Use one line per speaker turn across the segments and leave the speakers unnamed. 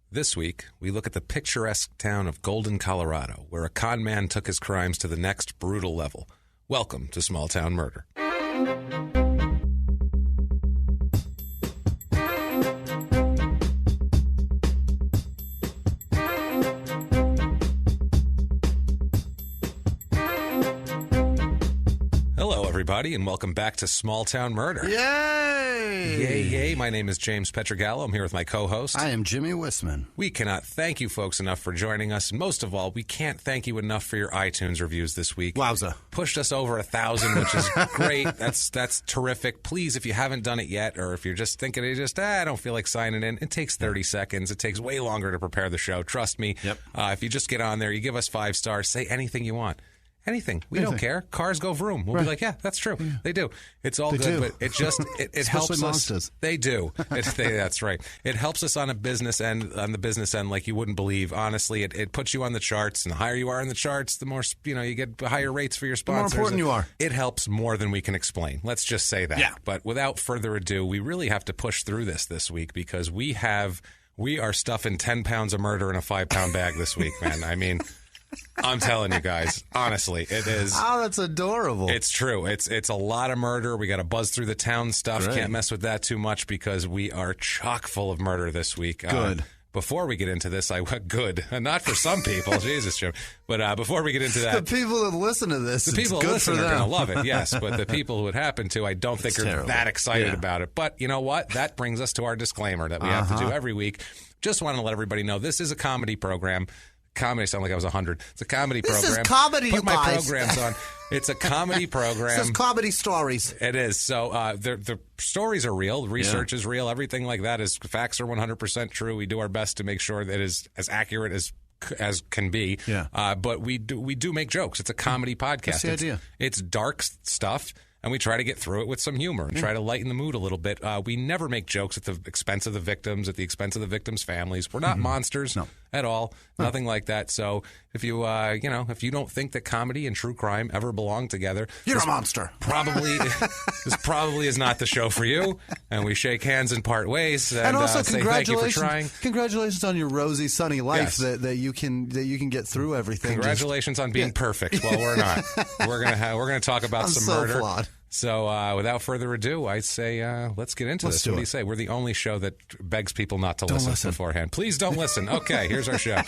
This week, we look at the picturesque town of Golden, Colorado, where a con man took his crimes to the next brutal level. Welcome to Small Town Murder. Everybody, and welcome back to Small Town Murder.
Yay!
Yay, yay. My name is James Pietragallo. I'm here with my co-host.
I am Jimmy Whisman.
We cannot thank you folks enough for joining us. And most of all, we can't thank you enough for your iTunes reviews this week.
Wowza.
Pushed us over 1,000, which is great. That's terrific. Please, if you haven't done it yet, or if you're just thinking, I don't feel like signing in, it takes 30 seconds. It takes way longer to prepare the show. Trust me.
Yep.
If you just get on there, you give us 5 stars, say anything you want. Anything. We don't care. Cars go vroom. We'll be like, yeah, that's true. Yeah. They do. It's all good, but it just it helps
monsters.
Us. They do. That's right. It helps us on the business end like you wouldn't believe. Honestly, it puts you on the charts, and the higher you are in the charts, the more you get higher rates for your sponsors.
The more important you are.
It helps more than we can explain. Let's just say that.
Yeah.
But without further ado, we really have to push through this week because we are stuffing 10 pounds of murder in a 5-pound bag this week, man. I mean, I'm telling you guys, honestly, it is.
Oh, that's adorable.
It's true. It's a lot of murder. We got to buzz through the town stuff.
Great.
Can't mess with that too much because we are chock full of murder this week.
Good.
Before we get into this, good. Not for some people, Jesus, Jim. But before we get into that,
the people that listen to this,
the people
it's
that
good
listen
for
are
them.
going to love it. Yes, but the people who it happened to, I don't think are that excited about it. But you know what? That brings us to our disclaimer that we have to do every week. Just want to let everybody know this is a comedy program. Comedy sound like I was 100. It's a comedy program.
This is comedy,
Put
you
my
guys.
programs on. It's a comedy program.
This is comedy stories.
It is. So the stories are real. The research is real. Everything like that is facts are 100% true. We do our best to make sure that it is as accurate as can be.
Yeah.
But we do make jokes. It's a comedy podcast.
That's the idea.
It's dark stuff. And we try to get through it with some humor and try to lighten the mood a little bit. We never make jokes at the expense of the victims, at the expense of the victims' families. We're not monsters at all, nothing like that. So if you if you don't think that comedy and true crime ever belong together,
you're a monster.
This probably is not the show for you. And we shake hands and part ways. And
also,
say thank you for trying.
Congratulations on your rosy, sunny life that you can get through everything.
Congratulations on being perfect. Well, we're not. We're gonna talk about some murder.
Flawed.
So without further ado, I say let's get into this. What do you say? We're the only show that begs people not to listen beforehand. Please don't listen. Okay, here's our show.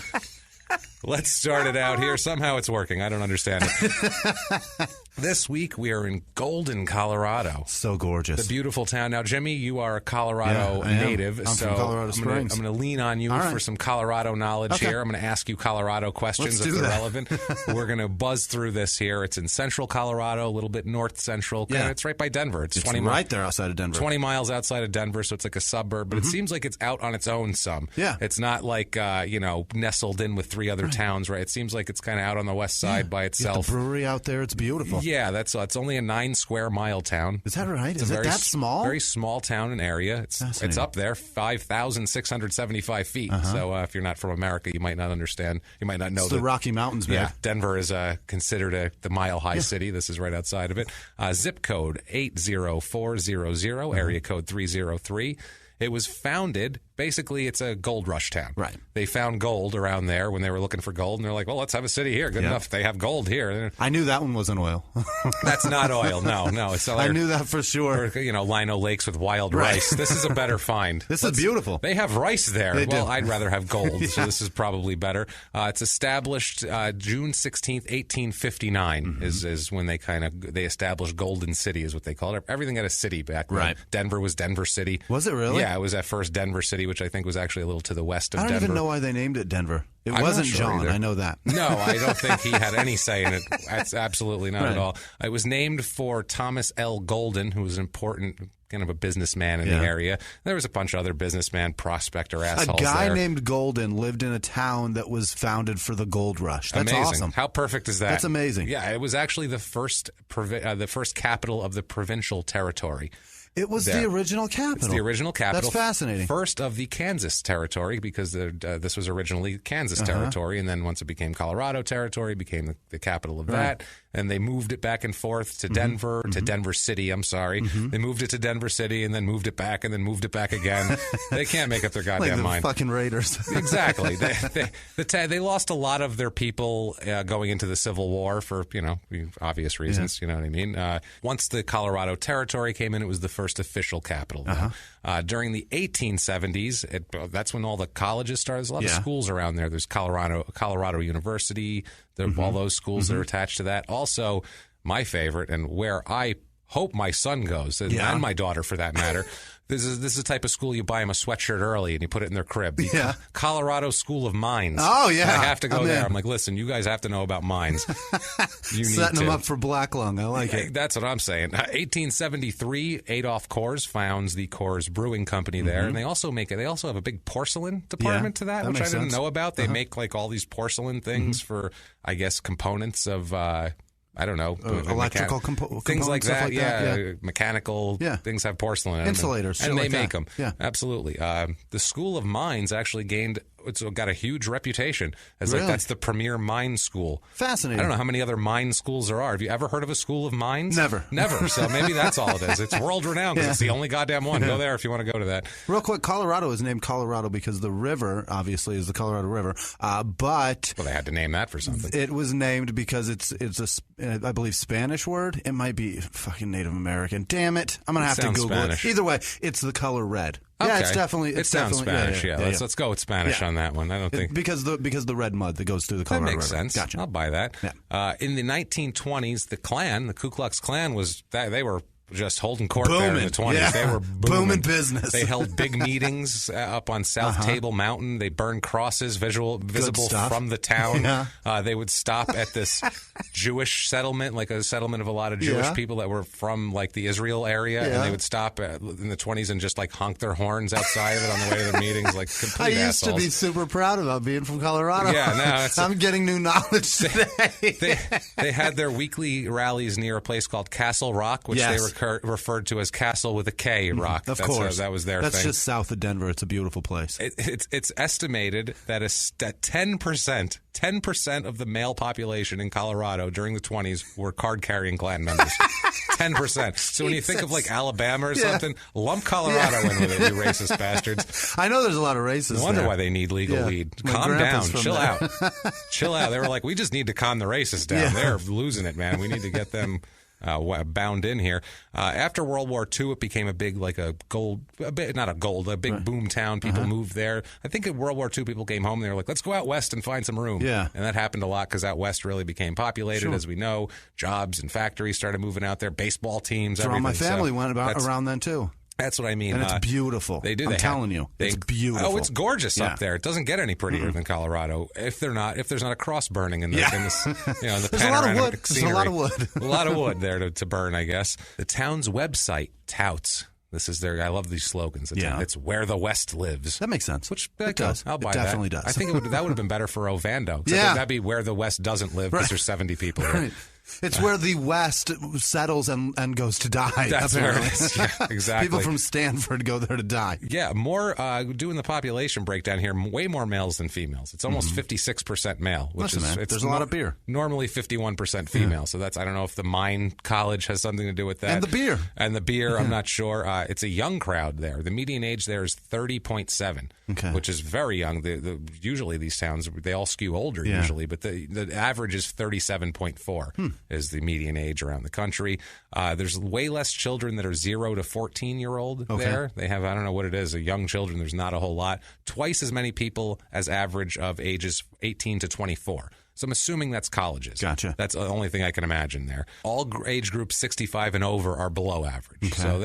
Let's start it out here. Somehow it's working. I don't understand it. This week we are in Golden, Colorado.
So gorgeous.
The beautiful town. Now, Jimmy, you are a Colorado native.
I'm
so
from Colorado Springs.
I'm going to lean on you for some Colorado knowledge here. I'm going to ask you Colorado questions if they're relevant. We're going to buzz through this here. It's in central Colorado, a little bit north central.
Yeah.
It's right by Denver. It's 20
right there outside of Denver.
20 miles outside of Denver, so it's like a suburb. But it seems like it's out on its own some.
Yeah.
It's not like, nestled in with 3 other towns, right? It seems like it's kind of out on the west side by itself.
You got the brewery out there. It's beautiful.
Yeah, it's only a 9 square mile town.
Is that right? Is it that small?
Very small town and area. It's up there, 5,675 feet. So if you're not from America, you might not understand. You might not know
the Rocky Mountains.
Yeah, Denver is considered the mile-high city. This is right outside of it. Zip code 80400, area code 303. It was founded, basically, it's a gold rush town.
Right.
They found gold around there when they were looking for gold, and they're like, well, let's have a city here. Good enough. They have gold here.
I knew that one wasn't oil.
That's not oil. No. It's
I knew that for sure.
Or, Lino Lakes with wild rice. This is a better find.
This is beautiful.
They have rice there.
They do.
I'd rather have gold, so this is probably better. It's established June 16th, 1859 is when they established Golden City is what they called it. Everything had a city back then.
Right.
Denver was Denver City.
Was it really?
Yeah, it was at first Denver City, which I think was actually a little to the west of Denver.
I don't even know why they named it Denver. It wasn't John.
Either.
I know that.
No, I don't think he had any say in it. That's absolutely not at all. It was named for Thomas L. Golden, who was an important kind of a businessman in the area. There was a bunch of other businessman prospector assholes.
A guy
there.
named Golden lived in a town that was founded for the gold rush. That's
amazing.
Awesome.
How perfect is that?
That's amazing.
Yeah, it was actually the first capital of the provincial territory.
It was the original capital.
It's the original capital.
That's fascinating.
First of the Kansas territory, because this was originally Kansas territory, and then once it became Colorado territory, it became the capital of that. and they moved it back and forth to Denver, to Denver City, I'm sorry. They moved it to Denver City and then moved it back and then moved it back again. They can't make up their goddamn
like the
mind.
Fucking Raiders.
Exactly. They lost a lot of their people going into the Civil War for, obvious reasons, you know what I mean? Once the Colorado Territory came in, it was the first official capital. During the 1870s, that's when all the colleges started. There's a lot of schools around there. There's Colorado University, all those schools that are attached to that. Also, my favorite, and where I hope my son goes, and my daughter for that matter, this is the type of school you buy them a sweatshirt early and you put it in their crib. Colorado School of Mines.
Oh, yeah.
I have to go there. I'm like, listen, you guys have to know about mines. You
Setting them up for black lung. I like it.
That's what I'm saying. 1873, Adolph Coors founds the Coors Brewing Company there, and they also have a big porcelain department to that, which I didn't know about. They make like all these porcelain things for, I guess, components of I don't know.
Electrical
things like that.
Yeah.
Mechanical things have porcelain in
Insulators.
them. And they
like
make
that.
them.
Yeah.
Absolutely. The School of Mines actually got a huge reputation as like that's the premier mine school.
Fascinating.
I don't know how many other mine schools there are. Have you ever heard of a School of Mines?
Never.
So maybe that's all it is. It's world renowned because it's the only goddamn one. Go there if you want to go to that.
Real quick, Colorado is named Colorado because the river, obviously, is the Colorado River. But
they had to name that for something.
It was named because it's a, I believe, Spanish word. It might be fucking Native American. Damn it! I'm gonna have to Google
Spanish.
it. Either way, it's the color red.
Okay.
Yeah, it's definitely.
It sounds Spanish. Let's go with Spanish on that one. I don't think
because the red mud that goes through the Colorado
River. That makes sense.
Gotcha.
I'll buy that.
Yeah.
In the 1920s, the Ku Klux Klan they were just holding court there in the 20s.
Yeah.
They were booming
business.
They held big meetings up on South Table Mountain. They burned crosses visible from the town. They would stop at this Jewish settlement, like a settlement of a lot of Jewish people that were from like the Israel area, and they would stop in the 20s and just like honk their horns outside of it on the way to the meetings, like complete
I used
assholes.
to be super proud about being from Colorado.
Yeah, no,
I'm getting new knowledge today.
They had their weekly rallies near a place called Castle Rock, which they referred to as Castle with a K Rock.
Of course.
That was their thing.
That's just south of Denver. It's a beautiful place.
It's estimated that 10% of the male population in Colorado during the 20s were card-carrying Klan members. 10%. So when you think of like Alabama or something, lump Colorado in with it, you racist bastards.
I know there's a lot of racists
No wonder
there.
why they need legal weed. Calm down. Chill out. Chill out. They were like, we just need to calm the racists down. They're losing it, man. We need to get them bound in here. After World War II, it became a big, like a big boom town. People moved there. I think in World War II, people came home and they were like, let's go out west and find some room.
Yeah.
And that happened a lot because out west really became populated, as we know. Jobs and factories started moving out there. Baseball teams, everything.
My family went around then, too.
That's what I mean.
And it's beautiful.
They do.
I'm telling you, it's beautiful.
Oh, it's gorgeous up there. It doesn't get any prettier than Colorado. If there's not a cross burning in the the
there's
panoramic
There's
scenery.
a lot of wood.
A lot of wood there to burn, I guess. The town's website touts. This is I love these slogans. It's where the West lives.
That makes sense.
Which
it does.
I'll buy
it definitely
that.
does.
I think that would have been better for Ovando. That'd be where the West doesn't live because there's 70 people here.
Right. It's where the West settles and goes to die.
That's
apparently.
where it is. Yeah, exactly.
People from Stanford go there to die.
Yeah, more doing the population breakdown here. Way more males than females. It's almost 56% male, which
there's a lot of beer.
Normally 51% female. So that's I don't know if the mine college has something to do with that.
And the beer.
I'm not sure. It's a young crowd there. The median age there is 30.7, which is very young. Usually these towns they all skew older usually, but the average is 37.4. Is the median age around the country. There's way less children that are 0 to 14-year-old there. They have, I don't know what it is, young children. There's not a whole lot. Twice as many people as average of ages 18 to 24. So I'm assuming that's colleges.
Gotcha.
That's the only thing I can imagine there. All age groups 65 and over are below average.
Okay.
So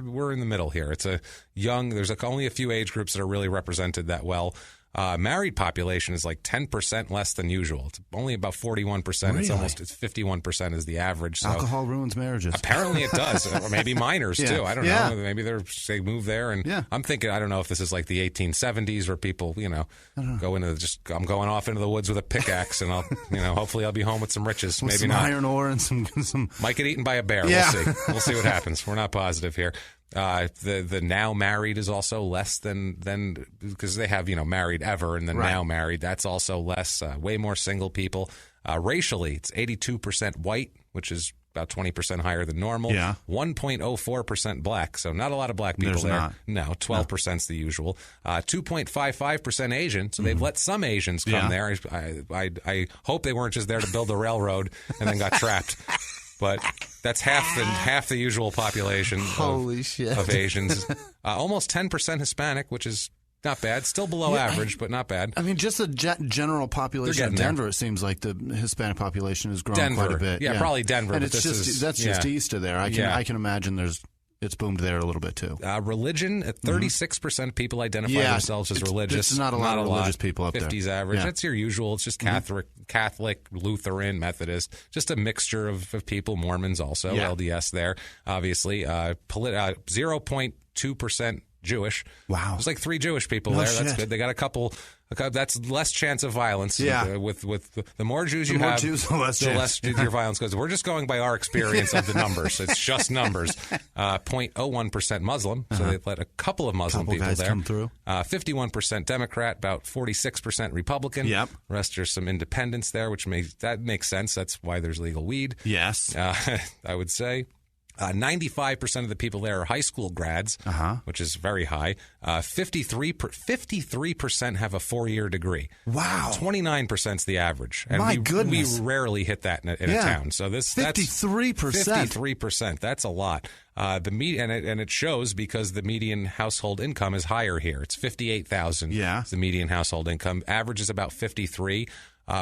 we're in the middle here. It's there's only a few age groups that are really represented that well. Married population is like 10% less than usual. It's only about 41%.
Really?
It's 51% is the average. So
alcohol ruins marriages.
Apparently it does. Or maybe minors too. I don't know. Maybe they move there. And I'm thinking, I don't know if this is like the 1870s where people, go into I'm going off into the woods with a pickaxe and I'll, hopefully I'll be home with some riches.
With
maybe
some
not.
iron ore and some.
Might get eaten by a bear.
Yeah.
We'll see. We'll see what happens. We're not positive here. The now married is also less than because they have married ever and then now married. That's also less. Way more single people. Racially, it's 82% white, which is about 20% higher than normal. 1.04% black, so not a lot of black people there.
Not.
No, 12% is the usual. 2.55% Asian, so they've let some Asians come there. I hope they weren't just there to build a railroad and then got trapped. But that's half the usual population of Asians. Almost 10% Hispanic, which is not bad. Still below average, but not bad.
I mean, just the general population of Denver, it seems like the Hispanic population has grown quite a bit.
Yeah, probably Denver.
And that's just east of there. I can imagine it's boomed there a little bit, too.
Religion, 36% of people identify themselves as religious.
It's not a lot of religious people up there.
50s average. That's your usual. It's just Catholic, Lutheran, Methodist, just a mixture of people. Mormons also, LDS there, obviously. 0.2% Jewish.
Wow.
There's like 3 Jewish people there. That's good. They got a couple. That's less chance of violence. With the more Jews you have,
the less
your violence goes. We're just going by our experience of the numbers. It's just numbers. 0.01% Muslim. So they let a couple of Muslim people
guys
there.
Come through.
51% Democrat, about 46% Republican.
Yep.
The rest are some independents there, which makes sense. That's why there's legal weed.
Yes.
I would say. 95% of the people there are high school grads, which is very high. 53% have a 4-year degree.
Wow.
29% is the average. And
My goodness.
We rarely hit that in a town. So that's
53%.
53%. That's a lot. And it shows because the median household income is higher here. It's $58,000.
Yeah.
The median household income. Average is about $53,000.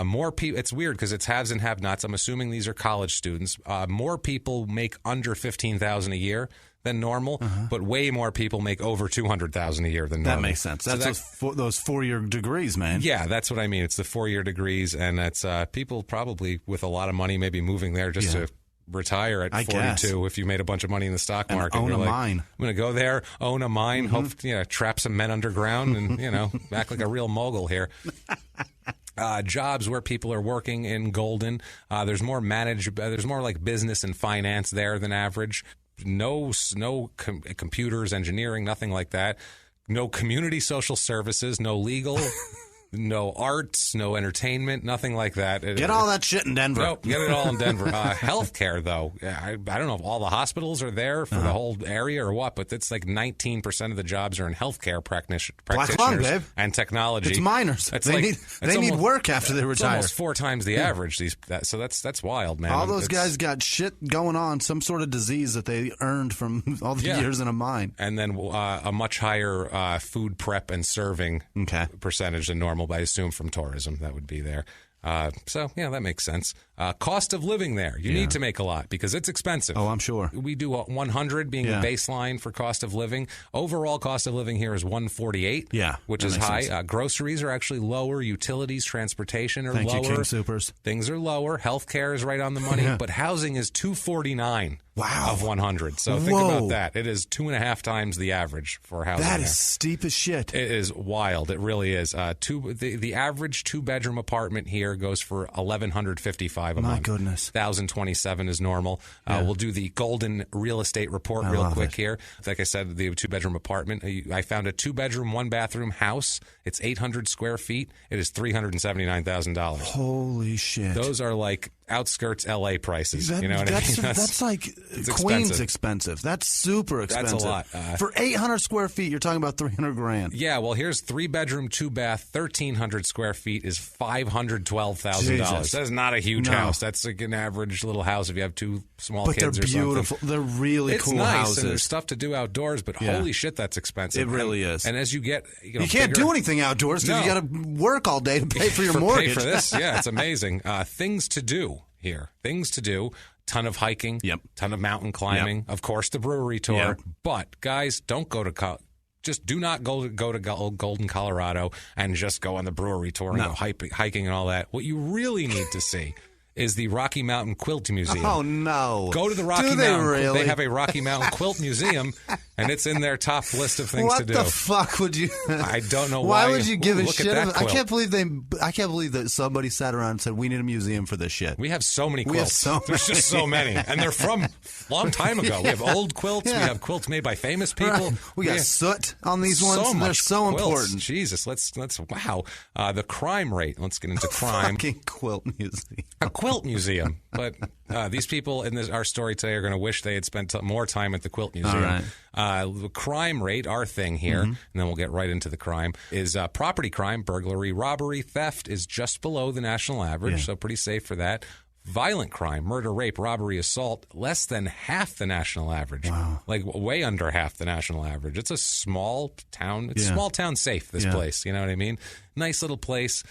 More people. It's weird because it's haves and have-nots. I'm assuming these are college students. More people make under $15,000 a year than normal, but way more people make over $200,000 a year than normal.
That makes sense. That's those 4-year degrees, man.
Yeah, that's what I mean. It's the 4-year degrees, and it's people probably with a lot of money maybe moving there just to retire at 42
guess.
If you made a bunch of money in the stock market.
And own a mine.
I'm going to go there, own a mine, hope trap some men underground, and act like a real mogul here. Jobs where people are working in Golden. There's more like business and finance there than average. No computers, engineering, nothing like that. No community social services, no legal, no arts, no entertainment, nothing like that.
Get all that shit in Denver.
Nope, get it all in Denver. Healthcare, though, I don't know if all the hospitals are there for the whole area or what, but it's like 19% of the jobs are in healthcare practitioners and technology.
It's miners. They need work after they retire.
It's almost 4 times the average. So that's wild, man.
All those guys got shit going on, some sort of disease that they earned from all the years in a mine.
And then a much higher food prep and serving percentage than normal. I assume from tourism that would be there. That makes sense. Cost of living there. You need to make a lot because it's expensive.
Oh, I'm sure.
We do 100 being the baseline for cost of living. Overall cost of living here is 148, which is high. Groceries are actually lower. Utilities, transportation are lower.
Thank you, King Supers.
Things are lower. Healthcare is right on the money, but housing is 249 of 100. So think about that. It is 2.5 times the average for housing.
That is steep as shit.
It is wild. It really is. The average 2-bedroom apartment here goes for $1,155 a month.
My goodness.
1,027 is normal. We'll do the Golden real estate report real quick here. Like I said, the 2-bedroom apartment. I found a 2-bedroom, 1-bathroom house. It's 800 square feet. It is $379,000.
Holy shit.
Those are like outskirts L.A. prices. You know what I mean?
That's like Queens expensive. That's super expensive.
That's a lot.
For 800 square feet, you're talking about $300,000.
Yeah, well, here's 3-bedroom, 2-bath, 1,300 square feet is $512,000. That's not a huge house. That's like an average little house if you have 2 small kids or something.
But they're beautiful. They're really cool
nice,
houses.
And there's stuff to do outdoors, but holy shit, that's expensive.
It really is.
And as you get...
You can't do anything outdoors because you got to work all day to pay for your mortgage.
Pay for this, it's amazing. Things to do here. Things to do. Ton of hiking. Ton of mountain climbing. Of course, the brewery tour. But, guys, don't go to... Just do not go to Golden, Colorado, and just go on the brewery tour and go hiking and all that. What you really need to see is the Rocky Mountain Quilt Museum.
Oh, no.
Go to the Rocky
Do they
Mountain.
really?
They have a Rocky Mountain Quilt Museum, and it's in their top list of things to do.
What the fuck would you?
I don't know why.
Why would you give a
look
shit?
at that quilt.
I can't believe that somebody sat around and said we need a museum for this shit.
We have so many quilts. There's just so many, and they're from a long time ago. We have old quilts.
Yeah.
We have quilts made by famous people.
Right. We got soot on these ones.
So much
They're so
quilts.
important.
Jesus, let's wow. The crime rate. Let's get into crime.
Fucking quilt museum.
A quilt museum. But these people in our story today are going to wish they had spent more time at the quilt museum. The crime rate, our thing here, and then we'll get right into the crime, is property crime, burglary, robbery, theft is just below the national average, so pretty safe for that. Violent crime, murder, rape, robbery, assault, less than half the national average. Wow. Like way under half the national average. It's a small town. It's small town safe, this place. You know what I mean? Nice little place.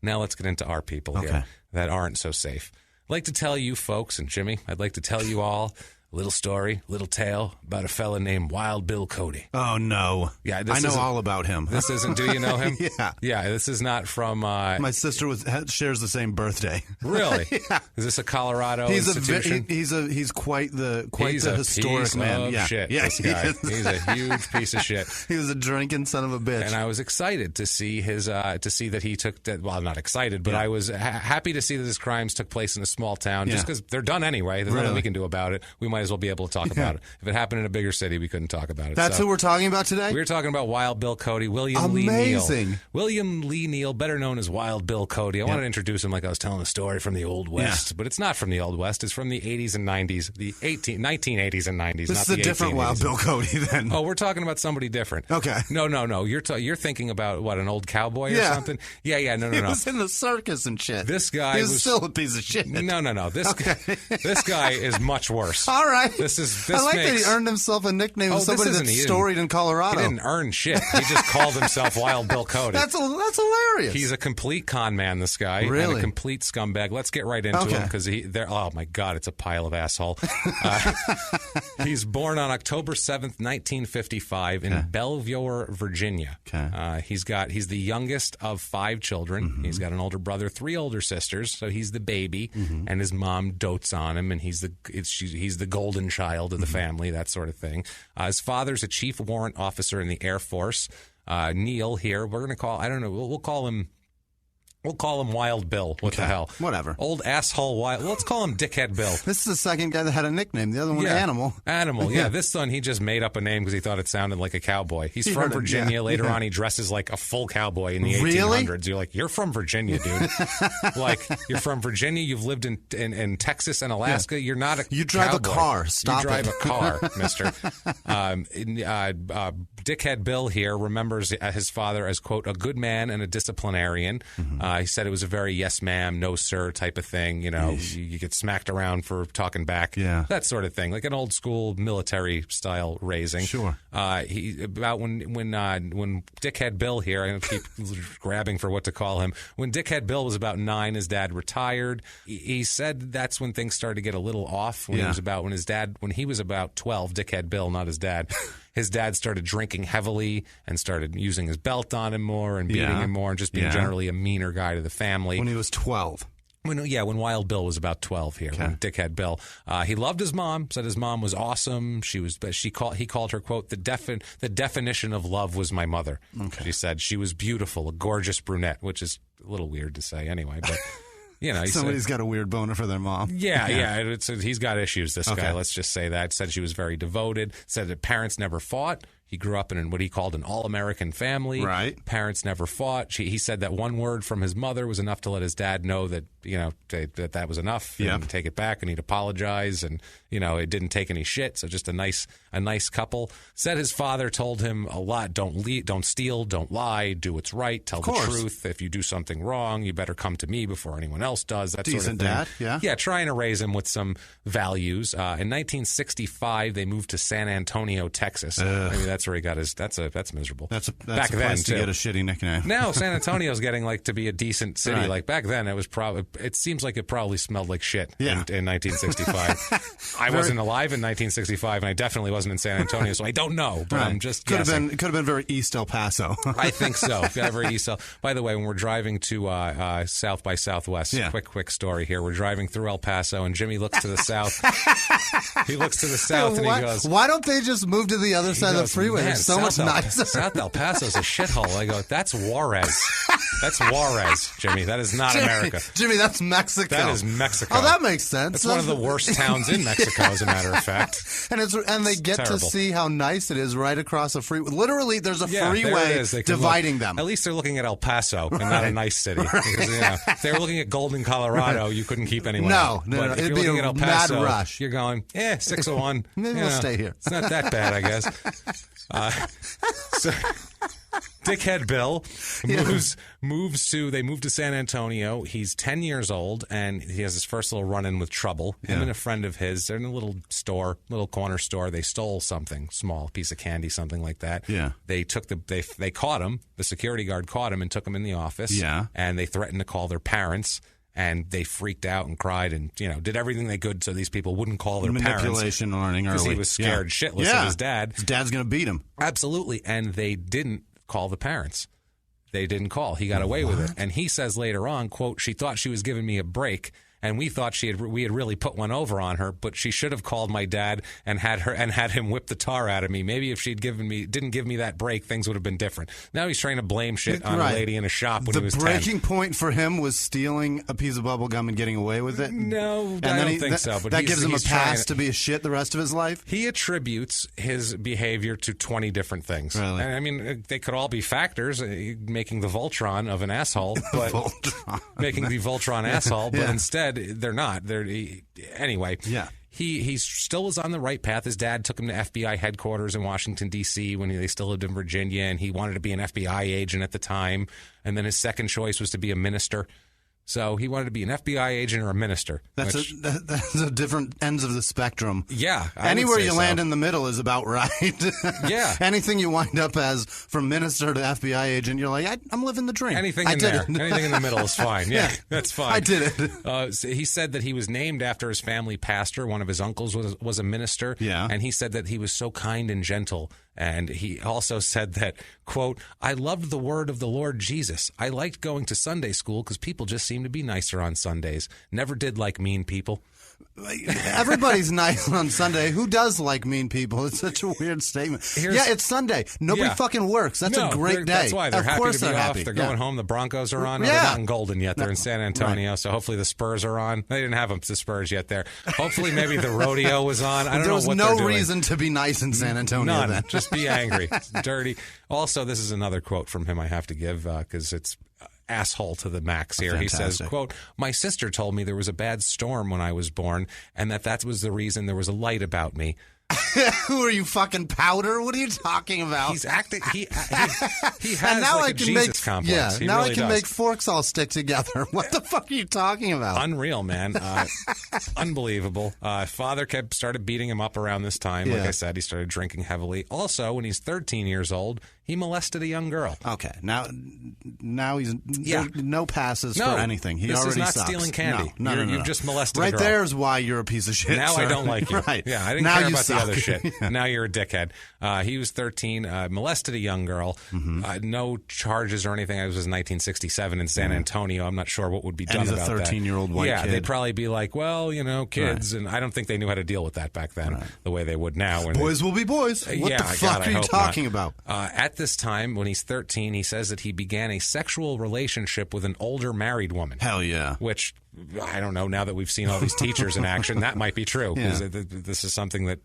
Now let's get into our people here that aren't so safe. I'd like to tell you folks, and Jimmy, I'd like to tell you all a little story, little tale about a fella named Wild Bill Cody.
Oh, no.
Yeah,
I know all about him.
This isn't, do you know him?
Yeah.
Yeah, this is not from...
My sister shares the same birthday.
Really?
Yeah.
Is this a Colorado institution?
He's quite the
He's
historic
a
man.
piece of shit, this guy. He's a huge piece of shit.
He was a drinking son of a bitch.
And I was excited to see that he took that. Well, I'm not excited, but I was happy to see that his crimes took place in a small town, just because they're done anyway. There's nothing we can do about it. We might as well be able to talk about it. If it happened in a bigger city, we couldn't talk about it.
That's who we're talking about today?
We're talking about Wild Bill Cody, William Lee Neal. William Lee Neal, better known as Wild Bill Cody. I wanted to introduce him like I was telling a story from the Old West, but it's not from the Old West. It's from the 80s and 90s, the 1980s and 90s.
This is a different Wild Bill Cody then.
Oh, we're talking about somebody different.
Okay.
No. You're thinking about, what, an old cowboy or something? Yeah, no.
He was in the circus and shit.
This guy
was still a piece of shit.
No. This guy is much worse.
All right.
I
like that he earned himself a nickname of somebody that's storied in Colorado.
He didn't earn shit. He just called himself Wild Bill Cody.
That's hilarious.
He's a complete con man, this guy.
Really?
And a complete scumbag. Let's get right into him because oh my God, it's a pile of asshole. He's born on October 7th, 1955 in Belvoir, Virginia.
Okay.
He's the youngest of 5 children. Mm-hmm. He's got an older brother, 3 older sisters, so he's the baby, and his mom dotes on him, and he's the golden child of the family, that sort of thing. His father's a chief warrant officer in the Air Force. Neil here, we're going to call, I don't know, we'll call him Wild Bill. What the hell?
Whatever.
Old asshole Wild. Let's call him Dickhead Bill.
This is the second guy that had a nickname. The other one, Animal.
Animal, yeah. This one, he just made up a name because he thought it sounded like a cowboy. He's from Virginia. Later on, he dresses like a full cowboy in the 1800s. You're like, you're from Virginia, dude. Like, you're from Virginia. You've lived in Texas and Alaska. You're not a
You drive
cowboy.
A car. Stop
You drive a car, mister. Dickhead Bill here remembers his father as, quote, a good man and a disciplinarian. He said it was a very yes ma'am, no sir type of thing. You know, you get smacked around for talking back. Yeah. That sort of thing. Like an old school military style raising.
Sure.
About when Dickhead Bill here, I'm going to keep grabbing for what to call him. When Dickhead Bill was about 9, his dad retired. He said that's when things started to get a little off when he was about 12, Dickhead Bill, not his dad. His dad started drinking heavily and started using his belt on him more and beating him more and just being generally a meaner guy to the family.
When he was 12.
When Wild Bill was about 12 here, when Dickhead Bill. He loved his mom, said his mom was awesome. He called her, quote, the definition of love was my mother. Okay. She said she was beautiful, a gorgeous brunette, which is a little weird to say anyway, but... You know,
somebody's got a weird boner for their mom.
Yeah. He's got issues, this guy. Let's just say that. Said she was very devoted. Said that parents never fought. He grew up in what he called an all-American family. Right. Parents never fought. He said that one word from his mother was enough to let his dad know that, you know, that was enough. Yeah. And take it back, and he'd apologize, and, you know, it didn't take any shit. So just a nice couple. Said his father told him a lot. Don't steal, don't lie, do what's right, tell the truth. If you do something wrong, you better come to me before anyone else does. That
decent
sort of thing.
Dad,
Yeah, trying to raise him with some values. In 1965, they moved to San Antonio, Texas. Maybe that's That's where he got his. That's miserable.
That's
back
a
then
place to
too.
get a shitty nickname.
Now San Antonio's getting like to be a decent city.
Right.
Like back then, it was probably. It seems like it probably smelled like shit in 1965. I wasn't alive in 1965, and I definitely wasn't in San Antonio, so I don't know. But I'm just guessing.
Could have been very East El Paso.
I think so. Yeah, very East El. By the way, when we're driving to South by Southwest, quick story here. We're driving through El Paso, and Jimmy looks to the south. He looks to the south, and he goes,
"Why don't they just move to the other side of the freeway? It's so much nicer."
South El Paso's a shithole. I go, "That's Juarez. That's Juarez, Jimmy. That is not America.
Jimmy, that's Mexico.
That is Mexico.
Oh, that makes sense.
That's one of the worst towns in Mexico, as a matter of fact.
And they get
terrible.
to see how nice it is right across a freeway. Literally, there's a
there
freeway
it is.
dividing them.
At least they're looking at El Paso and not a nice city. Because, if they were looking at Golden, Colorado, you couldn't keep anyone out.
No.
If
It'd
you're
be
looking
a
at El Paso,
mad rush.
You're going, 601.
Maybe we'll stay here.
It's not that bad, I guess. So Dickhead Bill they move to San Antonio. He's 10 years old, and he has his first little run-in with trouble. Him and a friend of his, they're in a little corner store. They stole something small, a piece of candy, something like that.
Yeah.
They caught him. The security guard caught him and took him in the office.
Yeah.
And they threatened to call their parents. And they freaked out and cried and, did everything they could so these people wouldn't call their parents.
Manipulation learning early.
Because he was scared shitless of his dad.
His dad's going to beat him.
Absolutely. And they didn't call the parents. They didn't call. He got away with it. And he says later on, quote, "She thought she was giving me a break. And we thought we had really put one over on her, but she should have called my dad and had him whip the tar out of me. Maybe if she'd didn't give me that break, things would have been different." Now he's trying to blame shit on a lady in a shop when he was 10.
The breaking point for him was stealing a piece of bubble gum and getting away with it?
No, I don't think so. But
that gives him a pass to be a shit the rest of his life?
He attributes his behavior to 20 different things.
Really?
And, I mean, they could all be factors, making the Voltron of an asshole, but making the Voltron asshole, but instead they're not. Anyway.
Yeah.
He still was on the right path. His dad took him to FBI headquarters in Washington, D.C. when they still lived in Virginia, and he wanted to be an FBI agent at the time. And then his second choice was to be a minister. So he wanted to be an FBI agent or a minister.
That's a different ends of the spectrum.
Yeah.
Anywhere you land in the middle is about right.
Yeah.
Anything you wind up as from minister to FBI agent, you're like, I'm living the dream.
Anything in there. Anything in the middle is fine. Yeah, that's fine.
I did it.
So he said that he was named after his family pastor. One of his uncles was a minister.
Yeah.
And he said that he was so kind and gentle. And he also said that, quote, "I loved the word of the Lord Jesus. I liked going to Sunday school because people just seemed to be nicer on Sundays. Never did like mean people."
Everybody's nice on Sunday. Who does like mean people? It's such a weird statement. It's Sunday. Nobody fucking works. That's a great day.
That's why they're
of
happy
course
to be
they're
off.
happy.
They're going home. The Broncos are on. No, they're not in Golden yet. They're in San Antonio. So hopefully the Spurs are on. They didn't have the Spurs yet there. Hopefully maybe the rodeo was on. I don't know what they're doing.
There was no reason to be nice in San Antonio.
None.
Then.
Just be angry. It's dirty. Also, this is another quote from him I have to give because it's asshole to the max here.
Fantastic.
He says, quote, "My sister told me there was a bad storm when I was born and that was the reason there was a light about me."
Who are you, fucking powder? What are you talking about?
He's acting. He has
and now
like a Jesus complex.
Yeah,
he
now
really
I can
does.
make forks all stick together. What the fuck are you talking about?
Unreal, man. Unbelievable. Father started beating him up around this time. Like I said, he started drinking heavily. Also, when he's 13 years old, he molested a young girl.
Okay, now he's no passes for anything. He
this
already
is not
sucks.
stealing candy.
No.
You've just molested a girl.
Right there's why you're a piece of shit.
Now
sir.
I don't like you.
Right.
Yeah, I didn't
now
care about
suck.
the other shit. Now you're a dickhead. He was 13, molested a young girl. No charges or anything. It was 1967 in San Antonio. I'm not sure what would be done about that.
And he's a 13-year-old white kid.
Yeah, they'd probably be like, well, kids. Right. And I don't think they knew how to deal with that back then the way they would now.
Boys will be boys. What the fuck are you talking about?
At this time, when he's 13, he says that he began a sexual relationship with an older married woman.
Hell yeah.
Which, I don't know, now that we've seen all these teachers in action, that might be true. Because this is something that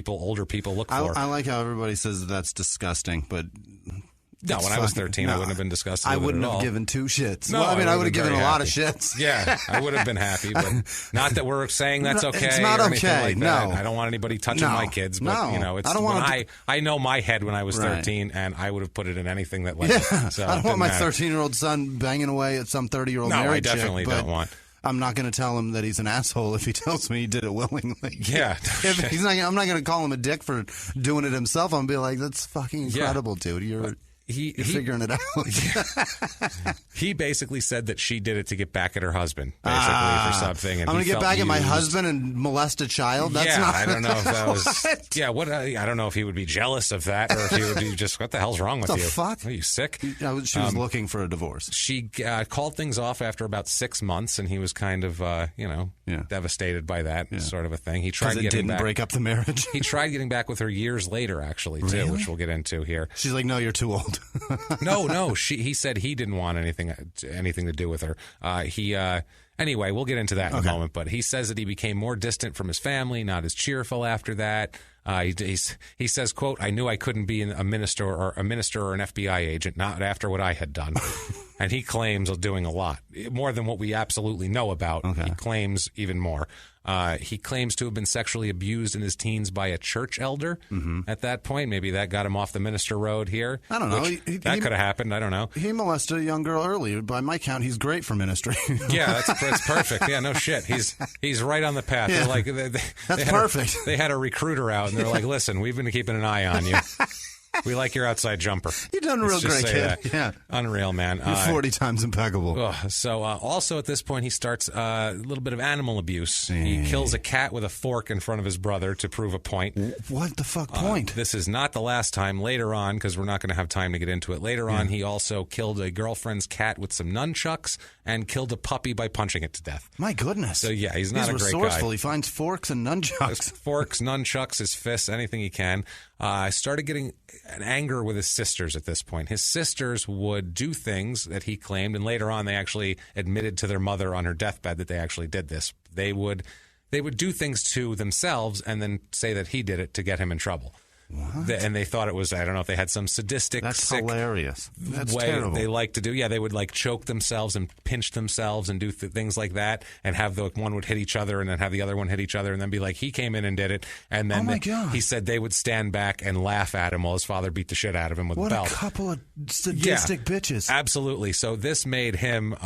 older people look for.
I like how everybody says that's disgusting, but...
No, when I was 13, I wouldn't have been disgusted with it at all.
I wouldn't have given two shits.
No,
well, I would have given a lot of shits.
Yeah, I would have been happy, but not that we're saying that's okay.
It's not
or anything
okay.
Like that. I don't want anybody touching my kids, but it's
I don't want
I know my head when I was 13, and I would have put it in anything that. So
I don't want my 13-year-old son banging away at some 30-year-old married chick.
No, I definitely don't want.
I'm not going to tell him that he's an asshole if he tells me he did it willingly.
Yeah.
I'm not going to call him a dick for doing it himself. I'm going to be like, that's fucking incredible, dude. You're figuring it out.
He basically said that she did it to get back at her husband, basically, for something. And
I'm going to get back at my husband and molest a child? That's not...
I don't know if that was... Yeah, I don't know if he would be jealous of that, or if he would be just, what the hell's wrong with you?
What the fuck?
Are you sick?
She was looking for a divorce.
She called things off after about 6 months, and he was kind of, devastated by that sort of a thing. He tried getting back.
Break up the marriage?
He tried getting back with her years later, actually, too, which we'll get into here.
She's like, no, you're too old.
No. He said he didn't want anything to do with her. Anyway, we'll get into that in a moment. But he says that he became more distant from his family, not as cheerful after that. He says, quote, I knew I couldn't be a minister or an FBI agent, not after what I had done. And he claims of doing a lot, more than what we absolutely know about. Okay. He claims even more. He claims to have been sexually abused in his teens by a church elder. At that point, maybe that got him off the minister road here.
I don't know.
That could have happened. I don't know.
He molested a young girl early. By my count, he's great for ministry.
Yeah, that's perfect. Yeah, no shit. He's right on the path.
Yeah.
They're like,
that's perfect.
They had a recruiter out, and they're like, listen, we've been keeping an eye on you. We like your outside jumper.
You've done real great, kid.
That.
Yeah.
Unreal, man.
You're 40 times impeccable.
So also at this point, he starts a little bit of animal abuse. He kills a cat with a fork in front of his brother to prove a point.
What the fuck point?
This is not the last time. Later on, because we're not going to have time to get into it. Later on, he also killed a girlfriend's cat with some nunchucks and killed a puppy by punching it to death.
My goodness.
So yeah, he's not a great guy.
He's resourceful. He finds forks and nunchucks.
Forks, nunchucks, his fists, anything he can. Started getting an anger with his sisters at this point. His sisters would do things that he claimed, and later on they actually admitted to their mother on her deathbed that they actually did this. They would do things to themselves and then say that he did it to get him in trouble.
What?
And they thought it was, I don't know if they had some sadistic, sick
hilarious. That's
way
terrible.
They like to do. Yeah, they would like choke themselves and pinch themselves and do things like that, and have one would hit each other and then have the other one hit each other and then be like, he came in and did it. And then he said they would stand back and laugh at him while his father beat the shit out of him with a belt.
What a couple of sadistic bitches.
Absolutely. So this made him...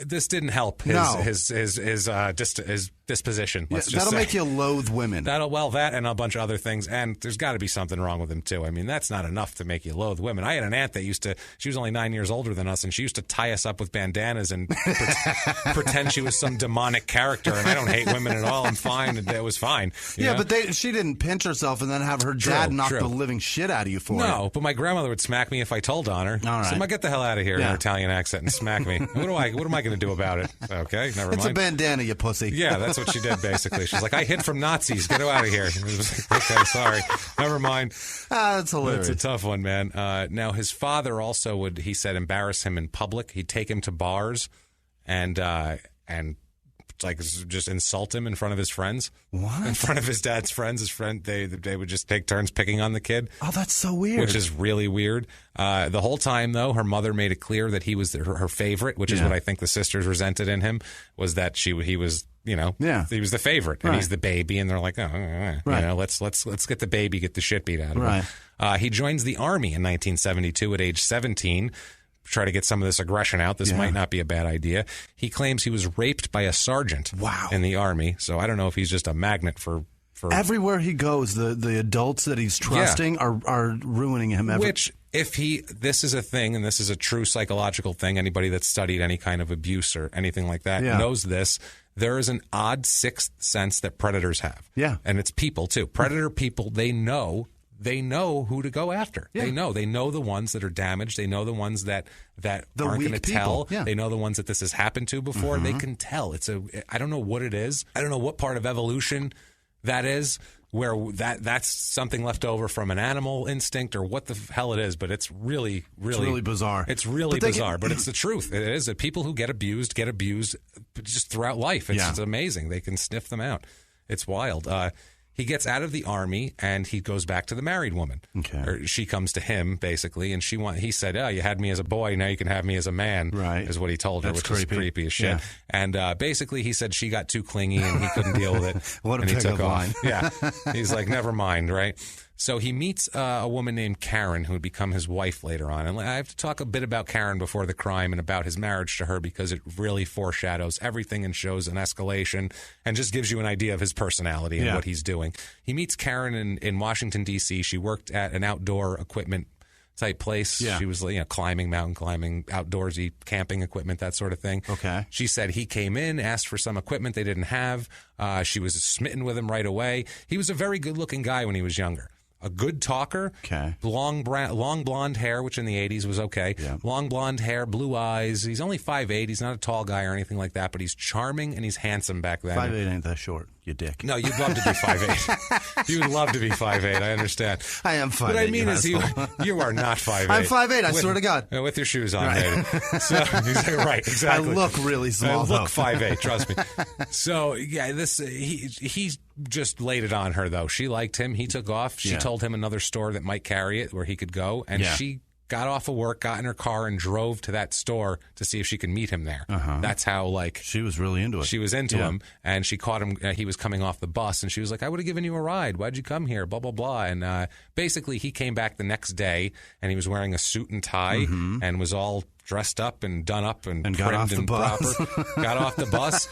this didn't help his disposition. Let's just
that'll
say.
Make you loathe women.
That and a bunch of other things. And there's got to be something wrong with him too. I mean, that's not enough to make you loathe women. I had an aunt that she was only 9 years older than us, and she used to tie us up with bandanas and pretend she was some demonic character. And I don't hate women at all. I'm fine. It was fine.
Yeah, know? But she didn't pinch herself and then have her dad knock the living shit out of you for it.
No, but my grandmother would smack me if I told on her.
All right.
So get the hell out of here in her Italian accent and smack me. What am I going to do about it? Okay, never mind.
It's a bandana, you pussy.
Yeah, that's what she did, basically. She's like, I hid from Nazis. Get out of here. Okay, sorry. Never mind.
That's hilarious.
It's a tough one, man. Now, his father also would, he said, embarrass him in public. He'd take him to bars and like just insult him in front of his friends.
What?
In front of his dad's friends. His friend, they would just take turns picking on the kid.
Oh, that's so weird.
Which is really weird. The whole time, though, her mother made it clear that he was her favorite, which is what I think the sisters resented in him, was that he was, he was the favorite, and he's the baby, and they're like, let's get the baby, get the shit beat out of him. He joins the Army in 1972 at age 17. Try to get some of this aggression out. This might not be a bad idea. He claims he was raped by a sergeant in the Army. So I don't know if he's just a magnet for
everywhere he goes, the adults that he's trusting are ruining him.
Which, this is a thing, and this is a true psychological thing. Anybody that's studied any kind of abuse or anything like that knows this. There is an odd sixth sense that predators have. Yeah. And it's people, too. Predator people, they know who to go after. Yeah. They know the ones that are damaged. They know the ones that aren't going to tell. Yeah. They know the ones that this has happened to before. They can tell. I don't know what it is. I don't know what part of evolution that is, where that's something left over from an animal instinct or what the hell it is, but it's really
bizarre.
It's really bizarre, but it's the truth. It is that people who get abused just throughout life. It's amazing. They can sniff them out. It's wild. He gets out of the Army and he goes back to the married woman. Okay. Or she comes to him, basically, and he said, "Oh, you had me as a boy, now you can have me as a man." Right. Is what he told her, which is creepy as shit. Yeah. And basically, he said she got too clingy and he couldn't deal with it.
What a
and he
took off.
Yeah. He's like, never mind, right? So he meets a woman named Karen who would become his wife later on. And I have to talk a bit about Karen before the crime and about his marriage to her because it really foreshadows everything and shows an escalation and just gives you an idea of his personality and what he's doing. He meets Karen in Washington, D.C. She worked at an outdoor equipment type place. Yeah. She was climbing, mountain climbing, outdoorsy camping equipment, that sort of thing.
Okay.
She said he came in, asked for some equipment they didn't have. She was smitten with him right away. He was a very good-looking guy when he was younger. A good talker, long blonde hair, which in the 80s was okay. Yeah. Long blonde hair, blue eyes. He's only 5'8". He's not a tall guy or anything like that, but he's charming and he's handsome back then.
5'8" ain't that short, you dick.
No, you'd love to be 5'8". You would love to be 5'8", I understand.
I am 5'8".
What I mean is you are not 5'8".
I'm 5'8", I swear to God.
With your shoes on, baby. So, right, exactly.
I look really small,
I look 5'8", trust me. So, yeah, he just laid it on her, though. She liked him. He took off. She told him another store that might carry it where he could go. And she got off of work, got in her car, and drove to that store to see if she could meet him there. That's how,
she was really into it.
She was into him, and she caught him. He was coming off the bus, and she was like, I would have given you a ride. Why'd you come here? Blah, blah, blah. And basically, he came back the next day, and he was wearing a suit and tie and was all dressed up and done up and trimmed and proper. Got off the bus,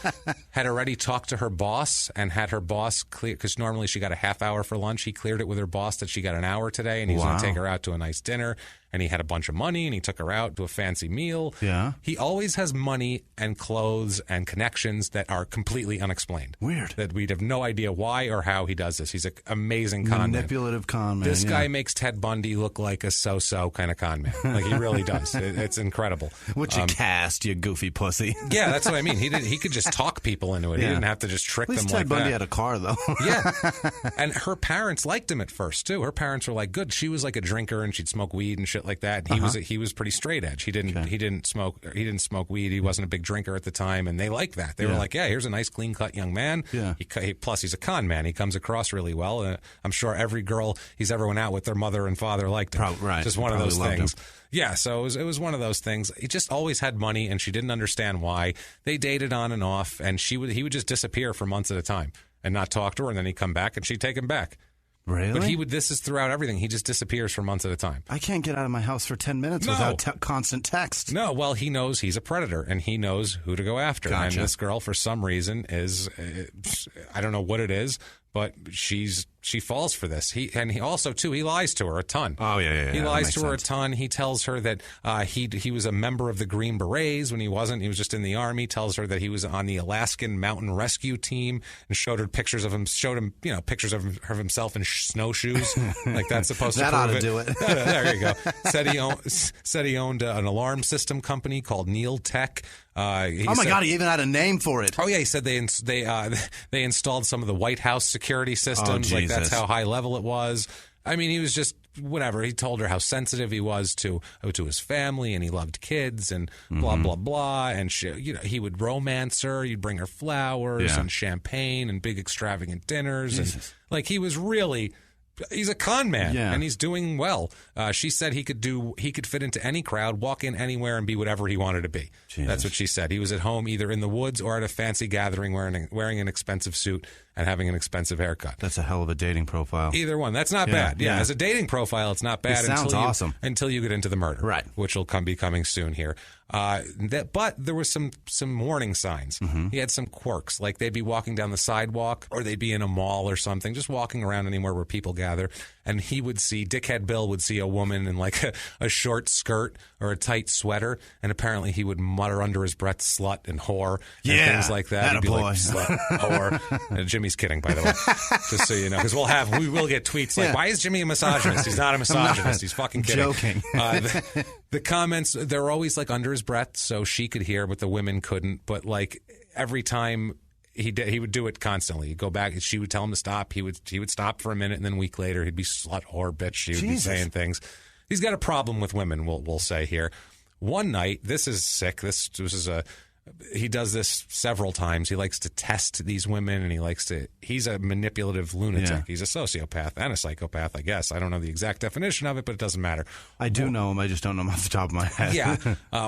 had already talked to her boss and had her boss clear, because normally she got a half hour for lunch. He cleared it with her boss that she got an hour today, and he was going to take her out to a nice dinner. And he had a bunch of money, and he took her out to a fancy meal.
Yeah.
He always has money and clothes and connections that are completely unexplained.
Weird.
That we'd have no idea why or how he does this. He's an amazing con man.
Manipulative con man.
This guy makes Ted Bundy look like a so-so kind of con man. Like, he really does. It's incredible.
What you cast, you goofy pussy.
Yeah, that's what I mean. He could just talk people into it. He didn't have to just trick them like that.
At least Ted Bundy had a car, though.
Yeah. And her parents liked him at first, too. Her parents were like, good. She was like a drinker, and she'd smoke weed and shit like that. And he was pretty straight edge. He didn't smoke weed. He wasn't a big drinker at the time, and they liked that. They were like, yeah, here's a nice clean cut young man.
Yeah.
Plus he's a con man. He comes across really well. I'm sure every girl he's ever went out with, their mother and father liked him.
Right.
Just one of those things. Yeah, so it was one of those things. He just always had money, and she didn't understand why. They dated on and off, and he would just disappear for months at a time and not talk to her, and then he'd come back, and she'd take him back.
Really?
But this is throughout everything. He just disappears for months at a time.
I can't get out of my house for 10 minutes without constant text.
No, well, he knows he's a predator, and he knows who to go after.
Gotcha.
And this girl, for some reason, I don't know what it is, but she falls for this. He also, too, he lies to her a ton.
Oh, yeah.
He lies to her a ton. He tells her that he was a member of the Green Berets when he wasn't. He was just in the Army. Tells her that he was on the Alaskan Mountain Rescue Team and showed him pictures of himself in snowshoes. Like, that's supposed to prove
ought to
it.
do it.
There you go. Said he owned an alarm system company called Neil Tech. God,
he even had a name for it.
Oh, yeah, he said they installed some of the White House security systems. Like, that's how high level it was. I mean, he was just whatever. He told her how sensitive he was to his family, and he loved kids, and blah, blah, blah. And he would romance her. You'd bring her flowers and champagne and big extravagant dinners. Jesus. And like, he was really... He's a con man, and he's doing well. She said he could fit into any crowd, walk in anywhere, and be whatever he wanted to be. Jesus. That's what she said. He was at home either in the woods or at a fancy gathering wearing an expensive suit and having an expensive haircut.
That's a hell of a dating profile.
Either one. That's not bad. Yeah, as a dating profile, it's not bad.
It sounds awesome.
Until you get into the murder,
right?
Which will be coming soon here. But there was some warning signs. He had some quirks, like they'd be walking down the sidewalk, or they'd be in a mall or something, just walking around anywhere where people gather. And Dickhead Bill would see a woman in like a short skirt or a tight sweater, and apparently he would mutter under his breath "slut" and "whore" and things like that. He'd be like, "Slut, whore." And Jimmy's kidding, by the way, just so you know, because we will get tweets like, "Why is Jimmy a misogynist? He's not a misogynist. He's fucking kidding."
Joking.
The comments, they're always like under his breath, so she could hear, but the women couldn't. But like every time he would do it constantly. He'd go back, she would tell him to stop. He would stop for a minute, and then a week later he'd be slut, whore, bitch. He would be saying things. He's got a problem with women. We'll say here. One night, this is sick. This is he does this several times. He likes to test these women, and he's a manipulative lunatic. Yeah. He's a sociopath and a psychopath, I guess. I don't know the exact definition of it, but it doesn't matter. I
do know him. I just don't know him off the top of my head.
Yeah.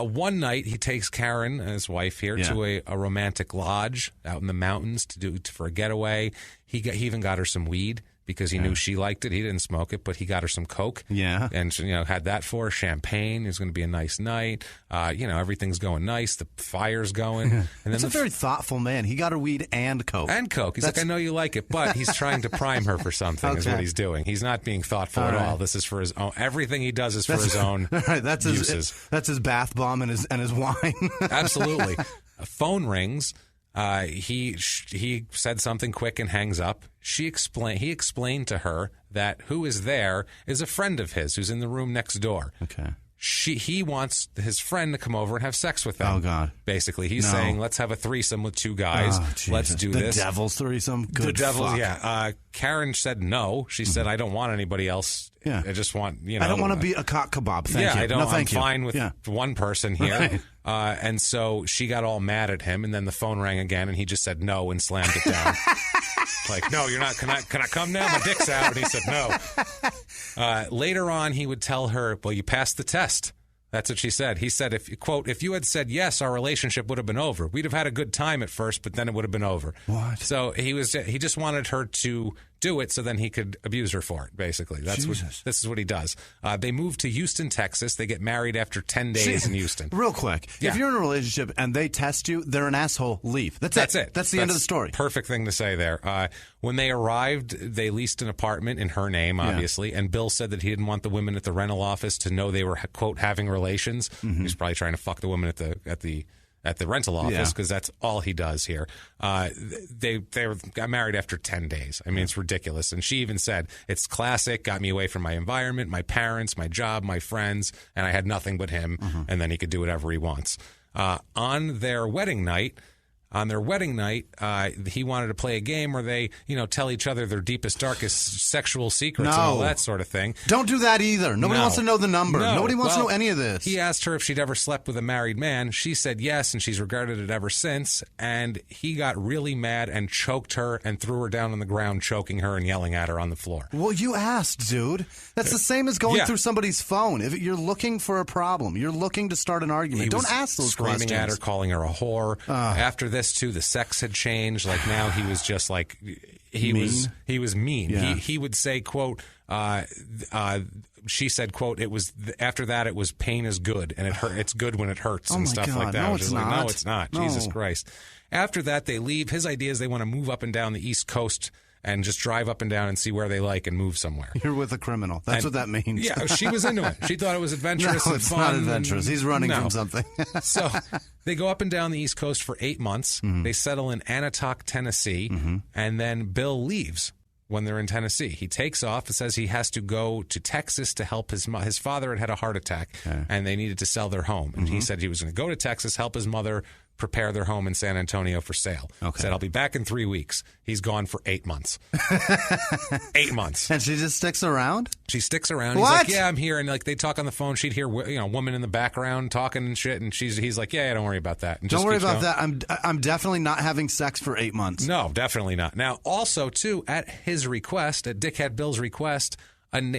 One night, he takes Karen, his wife here, to a romantic lodge out in the mountains for a getaway. He even got her some weed, because he knew she liked it. He didn't smoke it, but he got her some Coke.
Yeah.
And, had that for her, champagne. It was going to be a nice night. Everything's going nice. The fire's going. And then
That's a very thoughtful man. He got her weed and Coke.
And Coke. He's like, I know you like it, but he's trying to prime her for something is what he's doing. He's not being thoughtful at all. This is for his own. Everything he does is for his own uses.
That's his bath bomb and his wine.
Absolutely. A phone rings. He said something quick and hangs up. He explained to her that who is there is a friend of his who's in the room next door.
Okay.
He wants his friend to come over and have sex with them.
Oh, God.
Basically, he's saying, let's have a threesome with two guys.
Oh,
let's do this.
The devil's threesome? Good
The devil's,
fuck.
yeah. Karen said no. She said, I don't want anybody else.
Yeah.
I just want,
I don't want to be a cock kebab. Thank you.
I don't.
No, thank
I'm
you.
fine with one person here.
Right.
And so she got all mad at him, and then the phone rang again, and he just said no and slammed it down. Like, no, you're not. Can I come now? My dick's out. And he said no. Later on, he would tell her, well, you passed the test. That's what she said. He said, if you had said yes, our relationship would have been over. We'd have had a good time at first, but then it would have been over.
What?
So he just wanted her to do it so then he could abuse her for it, basically. This is what he does. They move to Houston, Texas. They get married after 10 days in Houston.
Real quick, if you're in a relationship and they test you, they're an asshole, leave. That's it. That's the end of the story.
Perfect thing to say there. When they arrived, they leased an apartment in her name, obviously, and Bill said that he didn't want the women at the rental office to know they were, quote, having relations. Mm-hmm. He was probably trying to fuck the women at the rental office because that's all he does here. They got married after 10 days. I mean, it's ridiculous. And she even said, it's classic, got me away from my environment, my parents, my job, my friends, and I had nothing but him, and then he could do whatever he wants. On their wedding night, he wanted to play a game where they, tell each other their deepest, darkest sexual secrets and all that sort of thing.
Don't do that either. Nobody wants to know the number. Nobody wants to know any of this.
He asked her if she'd ever slept with a married man. She said yes, and she's regretted it ever since. And he got really mad and choked her and threw her down on the ground, choking her and yelling at her on the floor.
Well, you asked, dude. That's the same as going through somebody's phone. If you're looking for a problem, you're looking to start an argument. Don't ask those questions.
Screaming at her, calling her a whore. After this, too, the sex had changed. Like, now he was just like, he was mean.
Yeah.
He would say, quote, she said, quote, it was after that it was pain is good and it's good when it hurts and stuff like that.
No, it's not.
No, it's not. No. Jesus Christ. After that, they leave. His idea is they want to move up and down the East Coast and just drive up and down and see where they like and move somewhere.
You're with a criminal. That's what that means.
Yeah, she was into it. She thought it was adventurous and fun.
No, it's not adventurous. He's running from something.
So they go up and down the East Coast for 8 months. Mm-hmm. They settle in Anatoc, Tennessee, and then Bill leaves when they're in Tennessee. He takes off and says he has to go to Texas to help his father had a heart attack, and they needed to sell their home. And he said he was going to go to Texas, help his mother prepare their home in San Antonio for sale. Okay. Said, I'll be back in 3 weeks. He's gone for 8 months. 8 months.
And she just sticks around?
She sticks around.
What?
He's like, yeah, I'm here. And like they talk on the phone. She'd hear woman in the background talking and shit. And he's like, yeah, don't worry about that. And
don't worry about that. I'm definitely not having sex for 8 months.
No, definitely not. Now, also, too, at his request, at Dickhead Bill's request,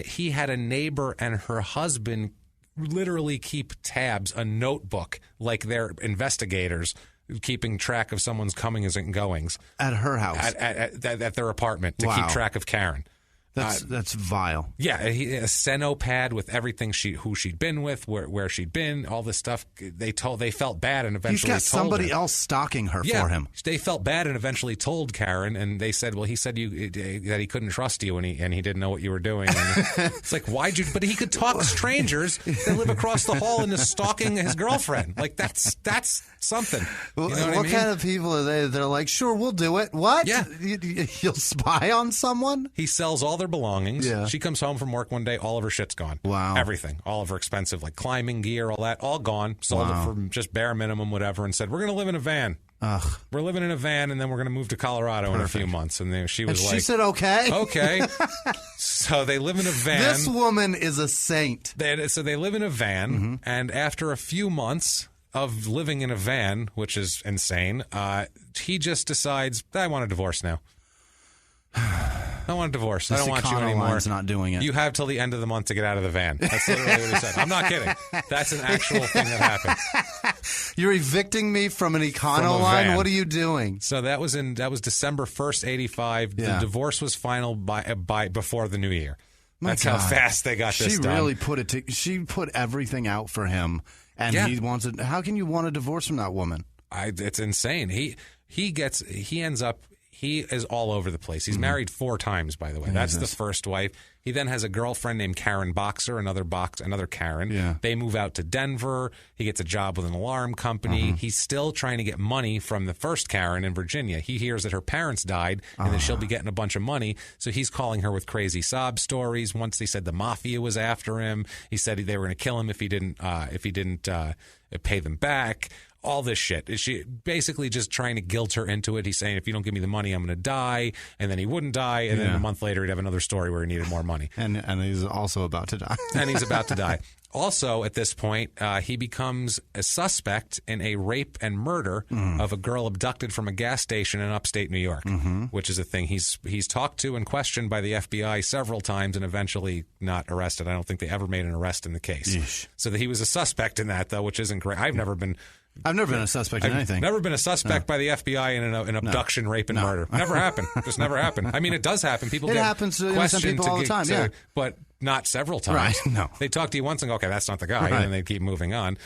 he had a neighbor and her husband literally keep tabs, a notebook, like they're investigators keeping track of someone's comings and goings.
At her house?
At their apartment to keep track of Karen.
That's vile.
Yeah, a Seno pad with everything who she'd been with, where she'd been, all this stuff. They felt bad and eventually told her.
He's got somebody else stalking her for him.
They felt bad and eventually told Karen, and they said, well, he said that he couldn't trust you and he didn't know what you were doing. And it's like, why'd you? But he could talk to strangers that live across the hall and is stalking his girlfriend. Like that's something. You know what I mean?
Kind of people are they? They're like, sure, we'll do it. What?
Yeah,
you'll spy on someone?
He sells all their belongings.
Yeah.
She comes home from work one day, all of her shit's gone.
Wow.
Everything. All of her expensive, like climbing gear, all that, all gone. Sold it for just bare minimum, whatever, and said, we're going to live in a van.
Ugh.
We're living in a van, and then we're going to move to Colorado in a few months. And then she was
she said, okay.
Okay. So they live in a van.
This woman is a saint.
So they live in a van, and after a few months of living in a van, which is insane, he just decides, I want a divorce now. I want a divorce. I don't want you anymore.
Not doing it.
You have till the end of the month to get out of the van. That's literally what he said. I'm not kidding. That's an actual thing that happened.
You're evicting me from an Econoline? What are you doing?
So that was December 1st, 85. The divorce was final by before the new year. That's how fast they got this done.
Really she put everything out for him, and he wants it. How can you want a divorce from that woman?
It's insane. He is all over the place. He's married 4 times, by the way. That's the first wife. He then has a girlfriend named Karen Boxer, another Karen.
Yeah.
They move out to Denver. He gets a job with an alarm company. He's still trying to get money from the first Karen in Virginia. He hears that her parents died and that she'll be getting a bunch of money. So he's calling her with crazy sob stories. Once they said the mafia was after him. He said they were going to kill him if he didn't pay them back. All this shit. She basically just trying to guilt her into it. He's saying, if you don't give me the money, I'm going to die. And then he wouldn't die. And then a month later, he'd have another story where he needed more money.
And he's also about to die.
And he's about to die. Also, at this point, he becomes a suspect in a rape and murder of a girl abducted from a gas station in upstate New York, which is a thing he's talked to and questioned by the FBI several times and eventually not arrested. I don't think they ever made an arrest in the case.
Yeesh.
So that he was a suspect in that, though, which isn't great. I've never been
a suspect in anything.
Never been a suspect by the FBI in an abduction, rape, and murder. Never happened. Just never happened. I mean, it does happen. It
happens to innocent people all the time,
but not several times.
Right, no.
They talk to you once and go, okay, that's not the guy, and then they keep moving on.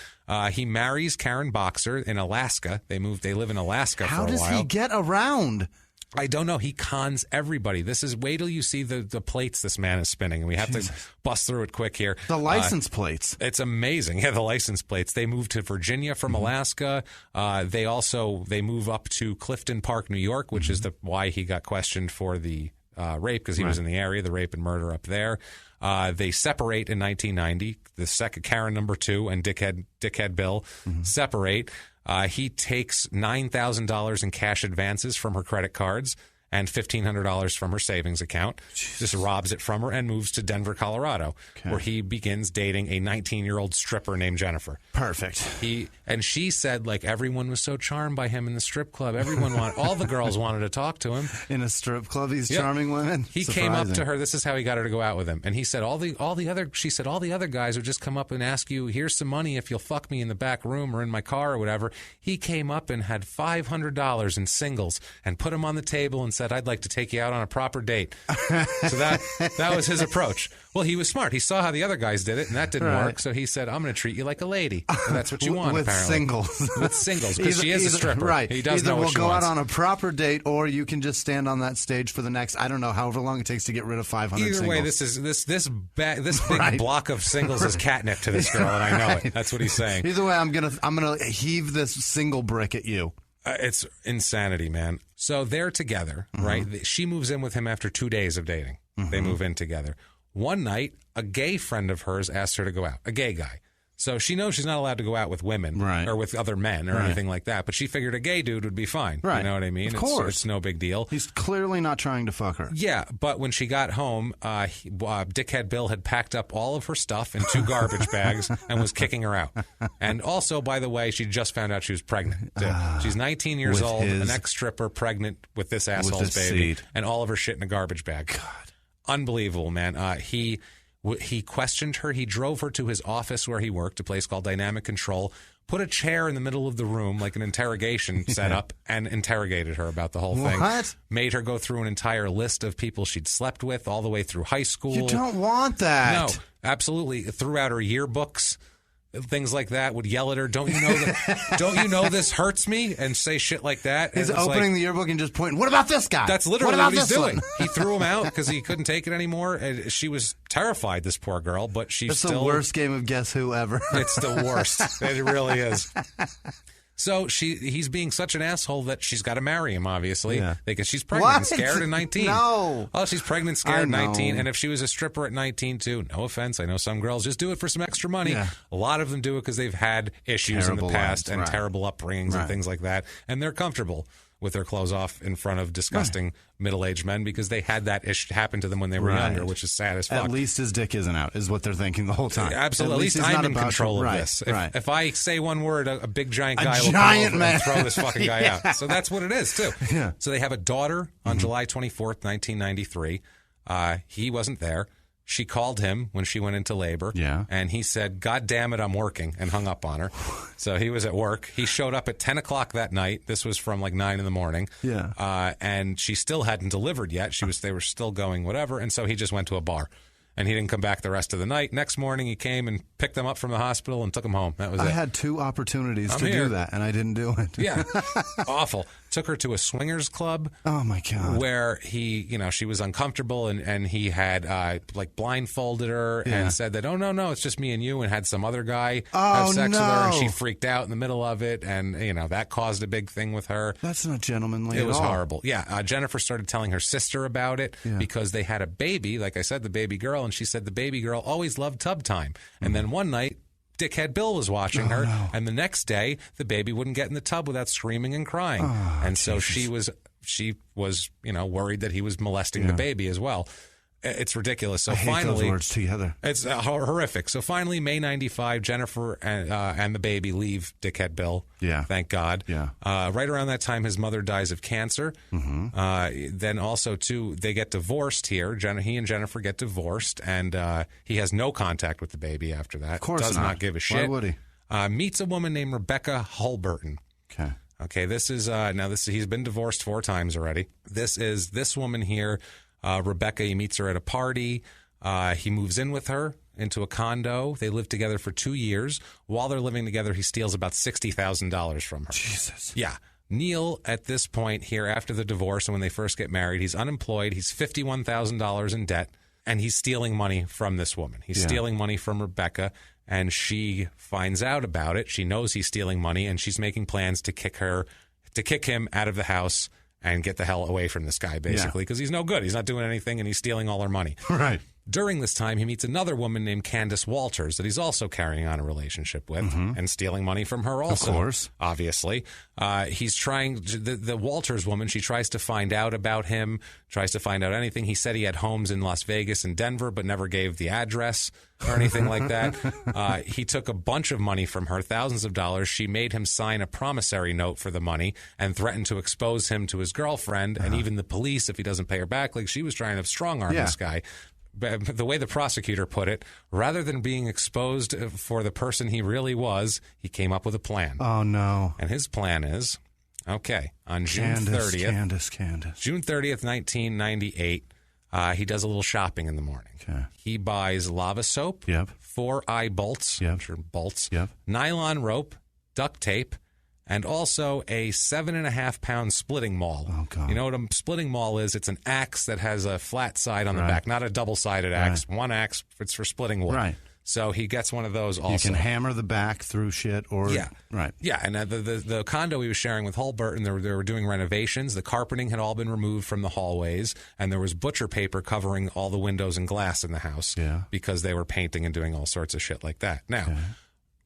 He marries Karen Boxer in Alaska. They live in Alaska for a while.
How does he get around?
I don't know. He cons everybody. Wait till you see the plates this man is spinning, and we have to bust through it quick here.
The license plates.
It's amazing. Yeah, the license plates. They moved to Virginia from Alaska. They move up to Clifton Park, New York, which is why he got questioned for the rape, because he was in the area, the rape and murder up there. They separate in 1990. The second Karen number 2 and Dickhead Bill separate. He takes $9,000 in cash advances from her credit cards and $1,500 from her savings account. Just robs it from her and moves to Denver, Colorado, where he begins dating a 19-year-old stripper named Jennifer.
Perfect.
She said, like, everyone was so charmed by him in the strip club. All the girls wanted to talk to him.
In a strip club, he's charming women?
He came up to her. This is how he got her to go out with him. And he said, all the other guys would just come up and ask you, here's some money if you'll fuck me in the back room or in my car or whatever. He came up and had $500 in singles and put them on the table and said, I'd like to take you out on a proper date. So that was his approach. Well, he was smart. He saw how the other guys did it, and that didn't work. So he said, I'm going to treat you like a lady. And that's what you want,
with
apparently.
Singles.
With singles, because she is a stripper.
Right.
He does
either
know what she wants.
We'll go out on a proper date, or you can just stand on that stage for the next, I don't know, however long it takes to get rid of 500
singles. Either way, this big block of singles is catnip to this girl, and I know it. That's what he's saying.
Either way, I'm gonna heave this single brick at you.
It's insanity, man. So they're together, right? She moves in with him after 2 days of dating. They move in together. One night, a gay friend of hers asks her to go out, a gay guy. So she knows she's not allowed to go out with women or with other men or anything like that. But she figured a gay dude would be fine.
Right.
You know what I mean?
Of course.
It's no big deal.
He's clearly not trying to fuck her.
Yeah, but when she got home, Dickhead Bill had packed up all of her stuff in 2 garbage bags and was kicking her out. And also, by the way, she just found out she was pregnant. She's 19 years old, an ex-stripper, pregnant with this asshole's baby, and all of her shit in a garbage bag.
God.
Unbelievable, man. He questioned her. He drove her to his office where he worked, a place called Dynamic Control, put a chair in the middle of the room like an interrogation setup, and interrogated her about the whole thing.
What?
Made her go through an entire list of people she'd slept with all the way through high school.
You don't want that.
No, absolutely. Threw out her yearbooks. Things like that, would yell at her, don't you know this hurts me? And say shit like that.
He's opening the yearbook and just pointing, what about this guy?
That's literally what he's doing. He threw him out because he couldn't take it anymore. And she was terrified, this poor girl, but
it's the worst game of Guess Who ever.
It's the worst. It really is. So he's being such an asshole that she's got to marry him, obviously, because she's pregnant and scared at 19.
No.
Oh, she's pregnant, scared at 19. And if she was a stripper at 19, too, no offense. I know some girls just do it for some extra money. Yeah. A lot of them do it because they've had issues in the past and terrible upbringings and things like that. And they're comfortable with their clothes off in front of disgusting middle-aged men because they had that issue happen to them when they were younger, which is sad as fuck.
At least his dick isn't out, is what they're thinking the whole time.
Absolutely. At least I'm in control of this. If I say one word, a big giant guy will come over and throw this fucking guy out. So that's what it is, too. So they have a daughter on July 24th, 1993. He wasn't there. She called him when she went into labor, and he said, "God damn it, I'm working," and hung up on her. So he was at work. He showed up at 10 o'clock that night. This was from like 9 in the morning. And she still hadn't delivered yet. They were still going whatever, and so he just went to a bar. And he didn't come back the rest of the night. Next morning, he came and picked them up from the hospital and took them home. That was it.
I had 2 opportunities to do that, and I didn't do it.
Yeah. Awful. Took her to a swingers club.
Oh, my God.
Where she was uncomfortable, and he had, blindfolded her and said that, "Oh, no, it's just me and you," and had some other guy have sex with her, and she freaked out in the middle of it, and, that caused a big thing with her.
That's not gentlemanly at all.
It was horrible. Yeah. Jennifer started telling her sister about it because they had a baby, like I said, the baby girl, and she said the baby girl always loved tub time. And then one night, Dickhead Bill was watching her, and the next day, the baby wouldn't get in the tub without screaming and crying. And so she was worried that he was molesting the baby as well. It's ridiculous. So
I hate
finally,
those words together.
It's horrific. So finally, May 95, Jennifer and the baby leave Dickhead Bill. Yeah. Thank God. Yeah. Right around that time, his mother dies of cancer. Then also, too, they get divorced here. He and Jennifer get divorced, and he has no contact with the baby after that.
Of course
Does not give a shit.
Why would he?
Meets a woman named Rebecca Holberton. Okay. This is he's been divorced 4 times already. This woman here. Rebecca, he meets her at a party. He moves in with her into a condo. They live together for 2 years. While they're living together, he steals about $60,000 from her.
Jesus.
Yeah. Neil, at this point here, after the divorce and when they first get married, he's unemployed. He's $51,000 in debt, and he's stealing money from this woman. He's stealing money from Rebecca, and she finds out about it. She knows he's stealing money, and she's making plans to kick him out of the house and get the hell away from this guy, basically, because he's no good. He's not doing anything, and he's stealing all her money.
Right.
During this time, he meets another woman named Candace Walters that he's also carrying on a relationship with and stealing money from her also.
Of course.
Obviously. He's trying, the Walters woman, she tries to find out about him, tries to find out anything. He said he had homes in Las Vegas and Denver, but never gave the address or anything like that. He took a bunch of money from her, thousands of dollars. She made him sign a promissory note for the money and threatened to expose him to his girlfriend and even the police if he doesn't pay her back. Like, she was trying to strong-arm this guy. The way the prosecutor put it, rather than being exposed for the person he really was, he came up with a plan.
Oh, no.
And his plan is, on June 30th, June 30th, 1998, he does a little shopping in the morning. Okay. He buys lava soap, 4 eye bolts, which are bolts, nylon rope, duct tape, and also a 7.5-pound splitting maul.
Oh, God.
You know what a splitting maul is? It's an axe that has a flat side on the back, not a double-sided axe. One axe, it's for splitting wood.
Right.
So he gets one of those also.
You can hammer the back through shit or...
Yeah.
Right.
Yeah, and the condo he was sharing with Holberton, they were doing renovations. The carpeting had all been removed from the hallways, and there was butcher paper covering all the windows and glass in the house because they were painting and doing all sorts of shit like that. Now,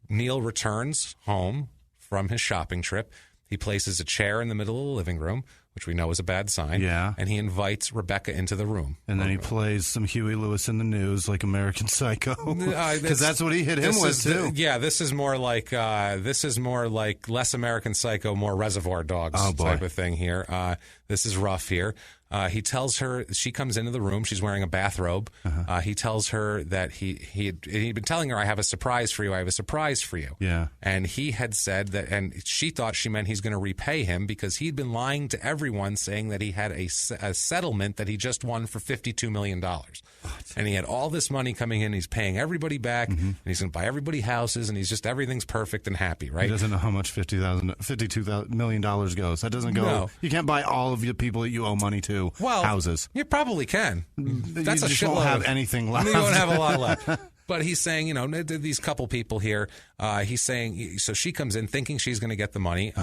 Neil returns home from his shopping trip. He places a chair in the middle of the living room, which we know is a bad sign. Yeah. And he invites Rebecca into the room.
And then he plays some Huey Lewis in the News, like American Psycho, because that's what he hit him with too.
This is more like less American Psycho, more Reservoir Dogs type of thing here. This is rough here. He tells her, she comes into the room, she's wearing a bathrobe. He tells her that he'd been telling her, I have a surprise for you. Yeah. And he had said that, and she thought she meant he's going to repay him because he'd been lying to everyone saying that he had a settlement that he just won for $52 million. What? And he had all this money coming in, he's paying everybody back, and he's going to buy everybody houses, and everything's perfect and happy, right?
He doesn't know how much $52 million goes. That doesn't go, no. You can't buy all of the people that you owe money to. Houses.
You probably can. That's
you just won't have anything left.
You won't have a lot left. But he's saying, these couple people here, he's saying, so she comes in thinking she's going to get the money.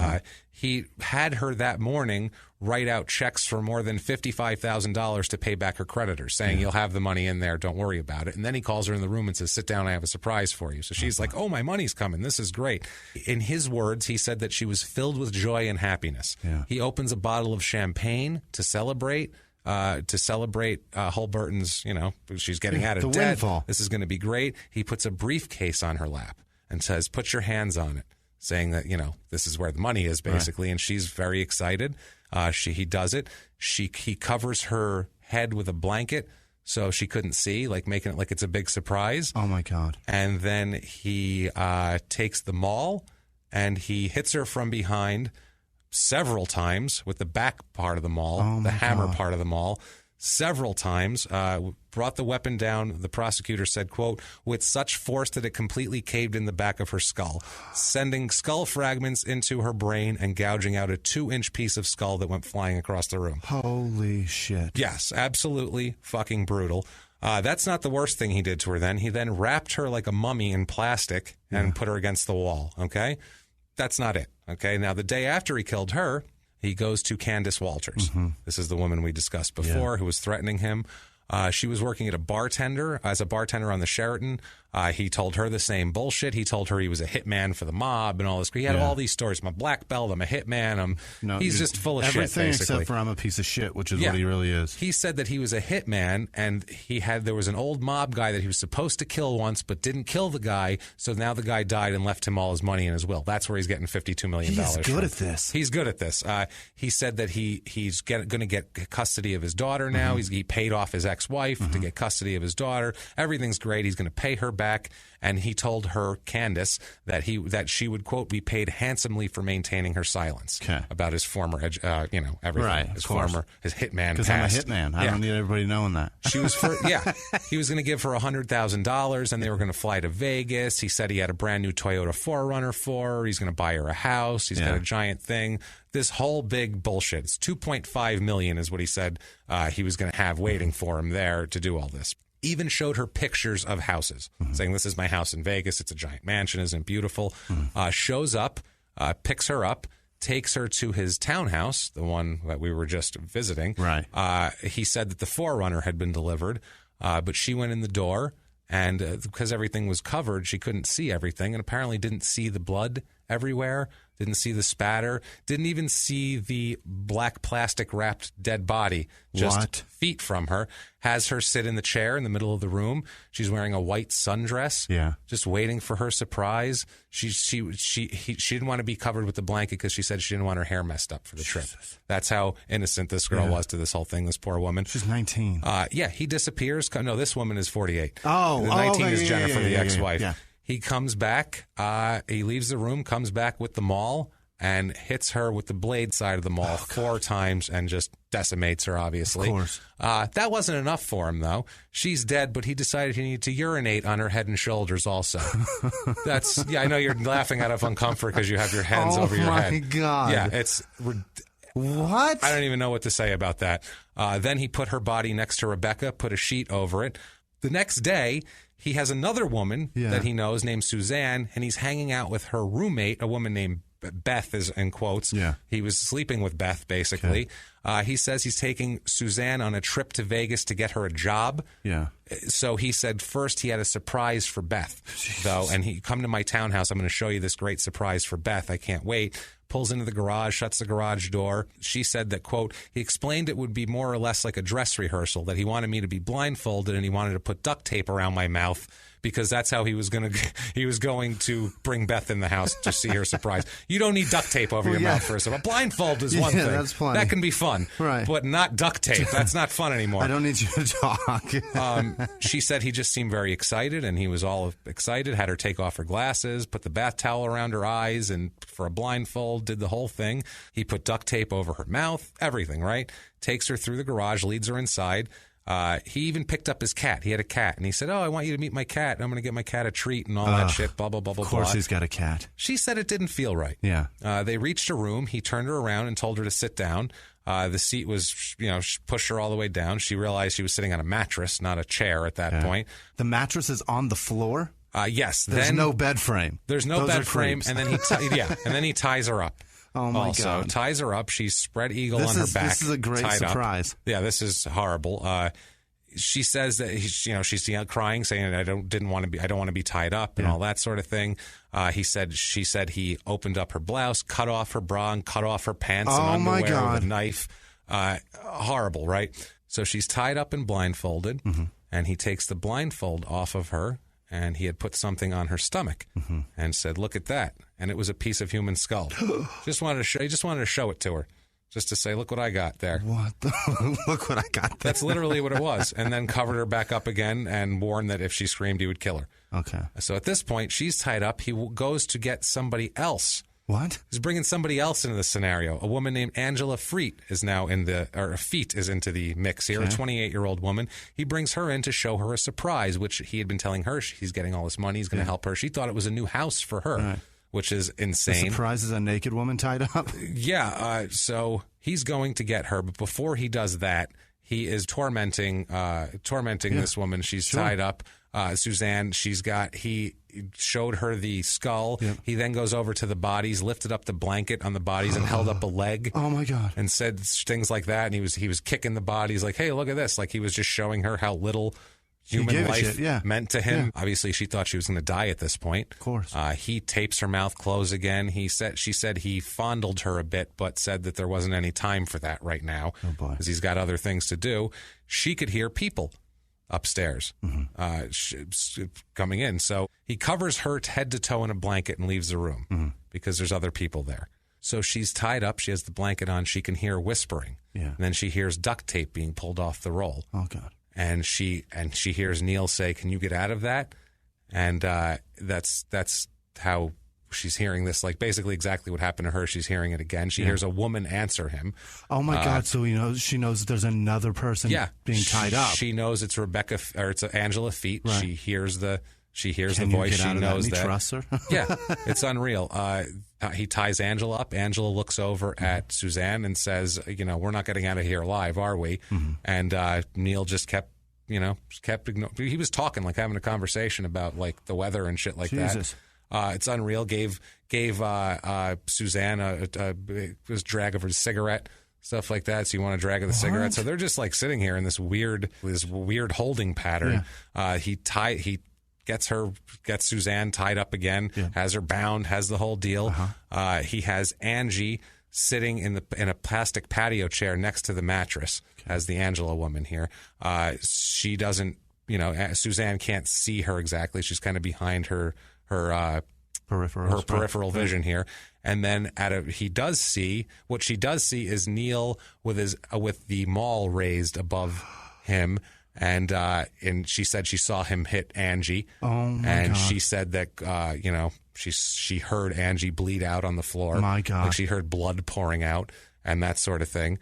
He had her that morning write out checks for more than $55,000 to pay back her creditors, saying, you'll have the money in there, don't worry about it. And then he calls her in the room and says, sit down, I have a surprise for you. So she's like, oh, my money's coming, this is great. In his words, he said that she was filled with joy and happiness. Yeah. He opens a bottle of champagne to celebrate. Holberton's, she's getting out of debt. Windfall. This is going to be great. He puts a briefcase on her lap and says, put your hands on it, saying that, this is where the money is, basically. Right. And she's very excited. He does it. He covers her head with a blanket so she couldn't see, like making it like it's a big surprise.
Oh, my God.
And then he takes the maul and he hits her from behind several times with the back part of the maul, the hammer part of the maul, several times, brought the weapon down, the prosecutor said, quote, with such force that it completely caved in the back of her skull, sending skull fragments into her brain and gouging out a 2-inch piece of skull that went flying across the room.
Holy shit.
Yes, absolutely fucking brutal. That's not the worst thing he did to her then. He then wrapped her like a mummy in plastic and put her against the wall, okay? That's not it, okay? Now, the day after he killed her, he goes to Candace Walters. This is the woman we discussed before who was threatening him. She was working as a bartender on the Sheraton. He told her the same bullshit. He told her he was a hitman for the mob and all this. He had all these stories. I'm a black belt. I'm a hitman. He's just full of shit, basically.
Everything except for I'm a piece of shit, which is what he really is.
He said that he was a hitman, and there was an old mob guy that he was supposed to kill once, but didn't kill the guy, so now the guy died and left him all his money in his will. That's where he's getting $52 million from.
He's good at this.
He's good at this. He said that he's going to get custody of his daughter now. He paid off his ex-wife to get custody of his daughter. Everything's great. He's going to pay her back. And he told her, Candace, that she would, quote, be paid handsomely for maintaining her silence about his former, everything.
Right,
his hitman
Because I'm a hitman. I don't need everybody knowing that.
He was going to give her $100,000, and they were going to fly to Vegas. He said he had a brand new Toyota 4Runner for her. He's going to buy her a house. He's got a giant thing. This whole big bullshit. It's $2.5 million is what he said he was going to have waiting for him there to do all this. Even showed her pictures of houses, saying, this is my house in Vegas. It's a giant mansion. Isn't it beautiful? Shows up, picks her up, takes her to his townhouse, the one that we were just visiting.
Right.
He said that the 4Runner had been delivered, but she went in the door, and because everything was covered, she couldn't see everything, and apparently didn't see the blood everywhere, didn't see the spatter, didn't even see the black plastic wrapped dead body just feet from her. Has her sit in the chair in the middle of the room. She's wearing a white sundress, just waiting for her surprise. She didn't want to be covered with the blanket because she said she didn't want her hair messed up for the trip. That's how innocent this girl was to this whole thing, this poor woman.
She's 19.
He disappears. No, this woman is 48.
Oh,
the 19 is Jennifer, the ex-wife.
Yeah.
He comes back, he leaves the room, comes back with the maul, and hits her with the blade side of the maul 4 times and just decimates her, obviously.
Of course.
That wasn't enough for him, though. She's dead, but he decided he needed to urinate on her head and shoulders also. I know you're laughing out of uncomfort because you have your hands over your head.
Oh, my God.
Yeah, it's...
What?
I don't even know what to say about that. Then he put her body next to Rebecca, put a sheet over it. The next day, he has another woman that he knows named Suzanne, and he's hanging out with her roommate, a woman named Beth, is in quotes.
Yeah.
He was sleeping with Beth, basically. He says he's taking Suzanne on a trip to Vegas to get her a job.
Yeah.
So he said first he had a surprise for Beth, though, and he come to my townhouse. I'm going to show you this great surprise for Beth. I can't wait. Pulls into the garage, shuts the garage door. She said that, quote, he explained it would be more or less like a dress rehearsal, that he wanted me to be blindfolded and he wanted to put duct tape around my mouth because that's how he was going to bring Beth in the house to see her surprise. You don't need duct tape over your mouth for a surprise. Blindfold is one thing.
That's plenty.
That can be fun.
Right.
But not duct tape. That's not fun anymore.
I don't need you to talk.
She said he just seemed very excited, and he was all excited, had her take off her glasses, put the bath towel around her eyes, and for a blindfold, did the whole thing. He put duct tape over her mouth, everything, right? Takes her through the garage, leads her inside. He even picked up his cat. He had a cat, and he said, I want you to meet my cat. I'm going to get my cat a treat and all that shit, blah, blah, blah, blah, blah.
Of course he's got a cat.
She said it didn't feel right.
Yeah.
They reached a room. He turned her around and told her to sit down. The seat was, pushed her all the way down. She realized she was sitting on a mattress, not a chair at that point.
The mattress is on the floor?
Yes.
There's no bed frame.
There's no bed frame, and then he ties her up.
Oh, my God.
Ties her up. She's spread eagle on her back.
This is a great surprise.
Up. Yeah, this is horrible. She says that she's crying, saying I don't want to be tied up and all that sort of thing. She said he opened up her blouse, cut off her bra, and cut off her pants and underwear with a knife. Horrible, right? So she's tied up and blindfolded, and he takes the blindfold off of her, and he had put something on her stomach and said, "Look at that," and it was a piece of human skull. He just wanted to show it to her. just to say, look what I got there.
Look what I got there.
That's literally what it was. And then covered her back up again and warned that if she screamed, he would kill her.
Okay.
So at this point, she's tied up. He goes to get somebody else.
What?
He's bringing somebody else into the scenario. A woman named Angela Feet is now Feet is into the mix here, a 28-year-old woman. He brings her in to show her a surprise, which he had been telling her he's getting all this money, he's going to help her. She thought it was a new house for her, which is insane.
The surprise is a naked woman tied up?
Yeah, so he's going to get her, but before he does that, he is tormenting this woman. She's tied up. Suzanne, he showed her the skull. Yep. He then goes over to the bodies, lifted up the blanket on the bodies and held up a leg.
Oh, my God.
And said things like that. And he was kicking the bodies like, hey, look at this. Like he was just showing her how little human life meant to him. Yeah. Obviously, she thought she was going to die at this point.
Of course.
He tapes her mouth closed again. She said he fondled her a bit, but said that there wasn't any time for that right now because he's got other things to do. She could hear people upstairs coming in. So he covers her head to toe in a blanket and leaves the room because there's other people there. So she's tied up. She has the blanket on. She can hear whispering. Yeah. And then she hears duct tape being pulled off the roll.
Oh, God.
And she hears Neil say, "Can you get out of that?" And that's how she's hearing this, like basically exactly what happened to her. She's hearing it again. She hears a woman answer him.
Oh my God! So she knows there's another person being tied up.
She knows it's it's Angela Feet. Right. She hears the voice. She knows that.
Trust her?
Yeah, it's unreal. He ties Angela up. Angela looks over at Suzanne and says, "We're not getting out of here alive, are we?" Mm-hmm. And Neil just kept ignoring. He was talking, like having a conversation about like the weather and shit like that. It's unreal. Gave Suzanne a drag of her cigarette, stuff like that. So you want a drag of the cigarette? So they're just like sitting here in this weird holding pattern. Yeah. He gets Suzanne tied up again, has her bound, has the whole deal. He has Angie sitting in a plastic patio chair next to the mattress, as the Angela woman here. She doesn't, Suzanne can't see her exactly. She's kind of behind her peripheral vision here. And then she does see is Neil with the maul raised above him. And she said she saw him hit Angie.
Oh my
and
God.
She said that she heard Angie bleed out on the floor.
My God.
Like she heard blood pouring out and that sort of thing.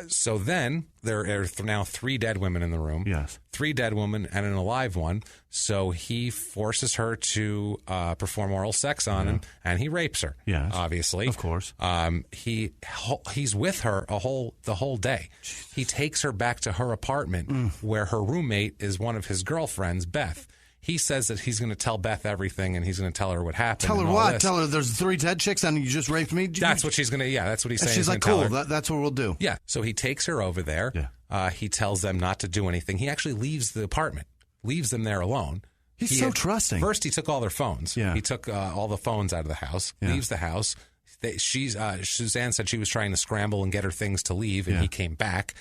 So then there are now 3 dead women in the room.
Yes. 3
dead women and an alive one. So he forces her to perform oral sex on him, and he rapes her.
Yes.
Obviously.
Of course.
He's with her the whole day. Jesus. He takes her back to her apartment where her roommate is one of his girlfriends, Beth. He says that he's going to tell Beth everything, and he's going to tell her what happened.
Tell her what? Tell her there's 3 dead chicks and you just raped me?
That's what she's going to, that's what he's saying.
She's like, cool, that's what we'll do.
Yeah. So he takes her over there. Yeah. He tells them not to do anything. He actually leaves the apartment, leaves them there alone.
He's so trusting.
First, he took all their phones.
Yeah.
He took all the phones out of the house, leaves the house. Suzanne said she was trying to scramble and get her things to leave, and he came back.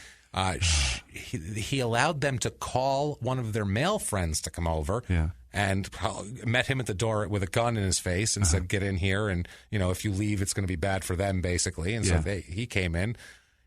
He allowed them to call one of their male friends to come over. Yeah. And met him at the door with a gun in his face and said, "Get in here, and if you leave, it's going to be bad for them, basically." And so he came in.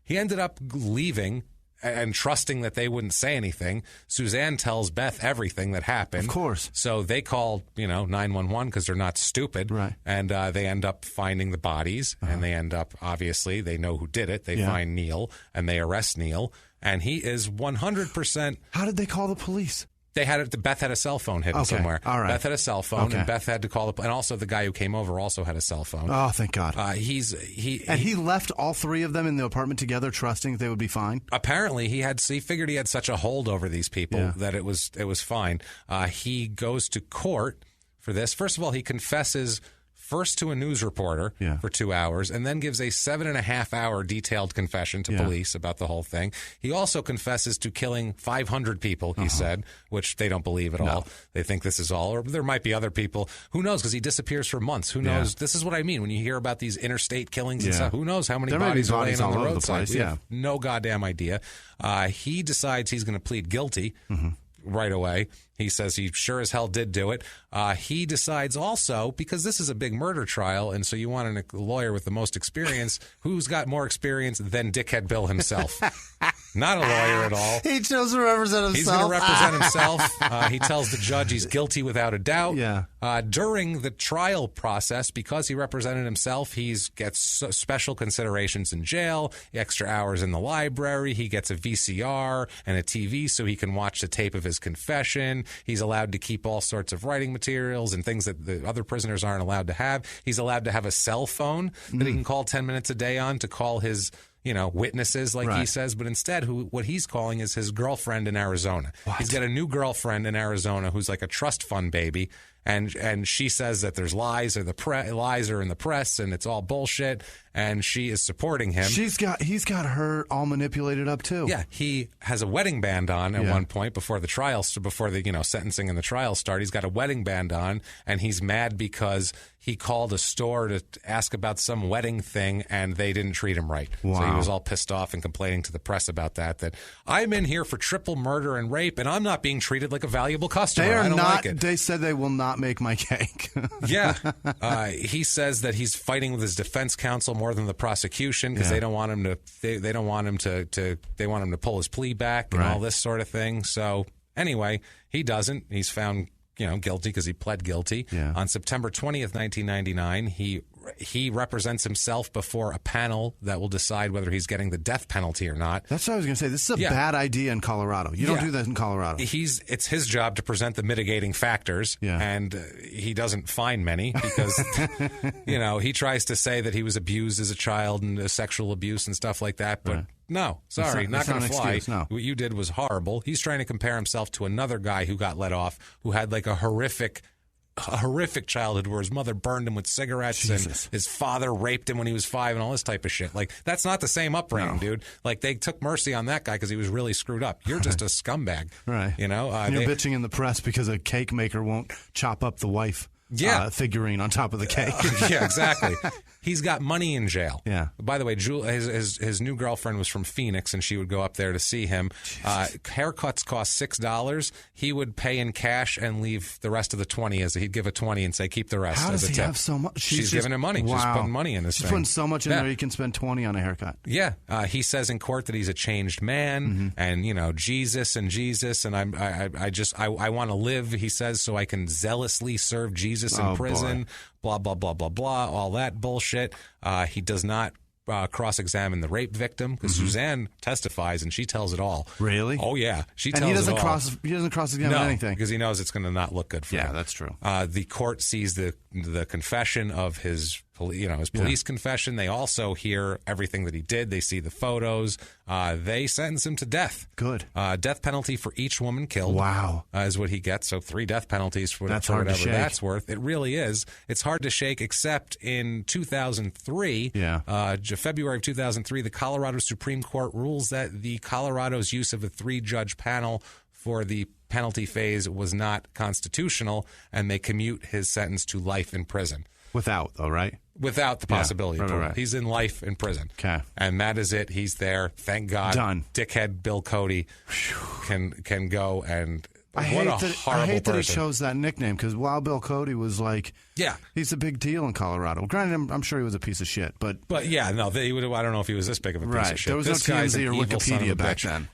He ended up leaving and trusting that they wouldn't say anything. Suzanne tells Beth everything that happened.
Of course.
So they call 911 because they're not stupid.
Right.
And they end up finding the bodies, and they end up, obviously, they know who did it. They find Neil, and they arrest Neil, and he is 100%.
How did they call the police?
Beth had a cell phone hidden somewhere.
All right.
Beth had a cell phone, and Beth had to call and also the guy who came over also had a cell phone.
Oh, thank God.
He
left all 3 of them in the apartment together, trusting that they would be fine.
Apparently, he figured he had such a hold over these people that it was fine. He goes to court for this. First of all, he confesses first to a news reporter for 2 hours, and then gives a 7.5-hour detailed confession to police about the whole thing. He also confesses to killing 500 people, he said, which they don't believe at all. They think this is all, or there might be other people. Who knows, because he disappears for months. Who knows? This is what I mean when you hear about these interstate killings and stuff. Who knows how many bodies are laying on the roadside? We have no goddamn idea. He decides he's going to plead guilty. right away. He says he sure as hell did do it. He decides also, because this is a big murder trial, and so you want a lawyer with the most experience, who's got more experience than Dickhead Bill himself. Not a lawyer at all.
He chose to represent himself.
He's going to represent himself. He tells the judge he's guilty without a doubt.
Yeah.
During the trial process, because he represented himself, he gets special considerations in jail, extra hours in the library. He gets a VCR and a TV so he can watch the tape of his confession. He's allowed to keep all sorts of writing materials and things that the other prisoners aren't allowed to have. He's allowed to have a cell phone that he can call 10 minutes a day on to call his witnesses, like he says, but instead what he's calling is his girlfriend in Arizona. What? He's got a new girlfriend in Arizona who's like a trust fund baby, and she says that there's lies are in the press and it's all bullshit, and she is supporting him. He's
got her all manipulated up too.
Yeah, he has a wedding band on at one point before the sentencing and the trial start. He's got a wedding band on, and he's mad because he called a store to ask about some wedding thing, and they didn't treat him right.
Wow.
So he was all pissed off and complaining to the press about that I'm in here for triple murder and rape, and I'm not being treated like a valuable customer. I don't like it.
They said they will not make my cake.
Yeah. He says that he's fighting with his defense counsel more than the prosecution because they don't want him to. They don't want him they want him to pull his plea back and all this sort of thing. So anyway, he doesn't. He's found guilty because he pled guilty.
Yeah.
On September 20th, 1999, he represents himself before a panel that will decide whether he's getting the death penalty or not.
That's what I was going to say. This is a bad idea in Colorado. You don't do that in Colorado.
It's his job to present the mitigating factors, and he doesn't find many because, he tries to say that he was abused as a child and sexual abuse and stuff like that, but no, sorry, not going to fly.
Excuse, no.
What you did was horrible. He's trying to compare himself to another guy who got let off, who had like a horrific childhood where his mother burned him with cigarettes and his father raped him when he was 5 and all this type of shit. Like, that's not the same upbringing, dude. Like, they took mercy on that guy because he was really screwed up. You're just a scumbag.
Right.
You're
bitching in the press because a cake maker won't chop up the wife figurine on top of the cake.
Yeah, exactly. He's got money in jail.
Yeah.
By the way, his new girlfriend was from Phoenix, and she would go up there to see him. Haircuts cost $6. He would pay in cash and leave the rest of the 20 as he'd give a 20 and say, keep the rest.
How
as
does
a
he
tip.
have so much?
She's giving him money.
Wow.
She's putting money in his
She's
thing.
putting so much in there he can spend 20 on a haircut.
Yeah. He says in court that he's a changed man and, Jesus, and I want to live, he says, so I can zealously serve Jesus in prison.
Boy.
Blah, blah, blah, blah, blah, all that bullshit. He does not cross-examine the rape victim because Suzanne testifies and she tells it all.
Really?
Oh, yeah. She tells
and he doesn't
it all.
He doesn't cross-examine anything.
Because he knows it's going to not look good for him.
Yeah, that's true.
The court sees the confession of his police confession. They also hear everything that he did. They see the photos. They sentence him to death.
Good.
Death penalty for each woman killed.
Wow.
Is what he gets. So 3 death penalties for whatever that's worth. It really is. It's hard to shake, except in 2003, February of 2003, the Colorado Supreme Court rules that the Colorado's use of a 3-judge panel for the penalty phase was not constitutional, and they commute his sentence to life in prison.
Without, though, right?
Without the possibility of parole.
Right.
He's in life in prison.
Okay.
And that is it. He's there. Thank God.
Done.
Dickhead Bill Cody can go and...
I hate that he chose that nickname because Wild Bill Cody was like, he's a big deal in Colorado. Granted, I'm sure he was a piece of shit, but
yeah, no, I don't know if he was this big of a piece of shit.
There was
this
no
guy's
TMZ or Wikipedia back then.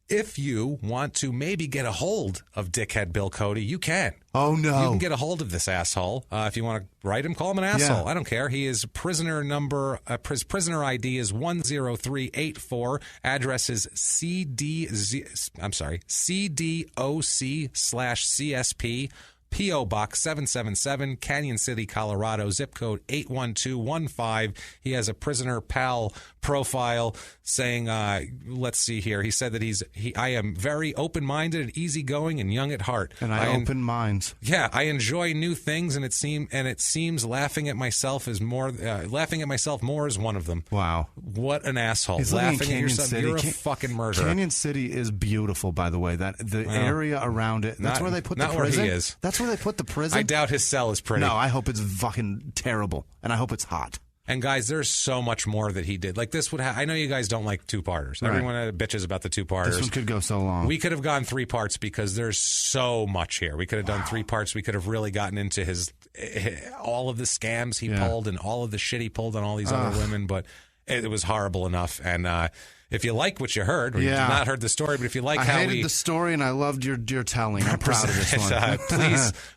If you want to maybe get a hold of Dickhead Bill Cody, you can.
Oh, no.
You can get a hold of this asshole. If you want to write him, call him an asshole. I don't care. He is prisoner number, his prisoner ID is 10384. Address is CDOC/CSP. P.O. Box 777, Canyon City, Colorado, zip code 81215. He has a prisoner pal profile saying, let's see here. He said that I am very open-minded and easygoing and young at heart.
And I open minds.
Yeah, I enjoy new things, and it seems laughing at myself more is one of them.
Wow.
What an asshole.
He's
laughing
at yourself.
You're a fucking murderer.
Canyon City is beautiful, by the way. The area around it, that's where they put the prison.
Not where he is.
That's where they put the prison?
I doubt his cell is pretty.
No, I hope it's fucking terrible, and I hope it's hot.
And guys, there's so much more that he did. Like this would I know you guys don't like two-parters. Right. Everyone bitches about the two-parters.
This one could go so long.
We could have gone 3 parts because there's so much here. We could have done 3 parts. We could have really gotten into all of the scams he pulled and all of the shit he pulled on all these other women, but it was horrible enough. And if you like what you heard, or you did not heard the story, but if you like
I hated the story and I loved your telling. I'm proud of this one.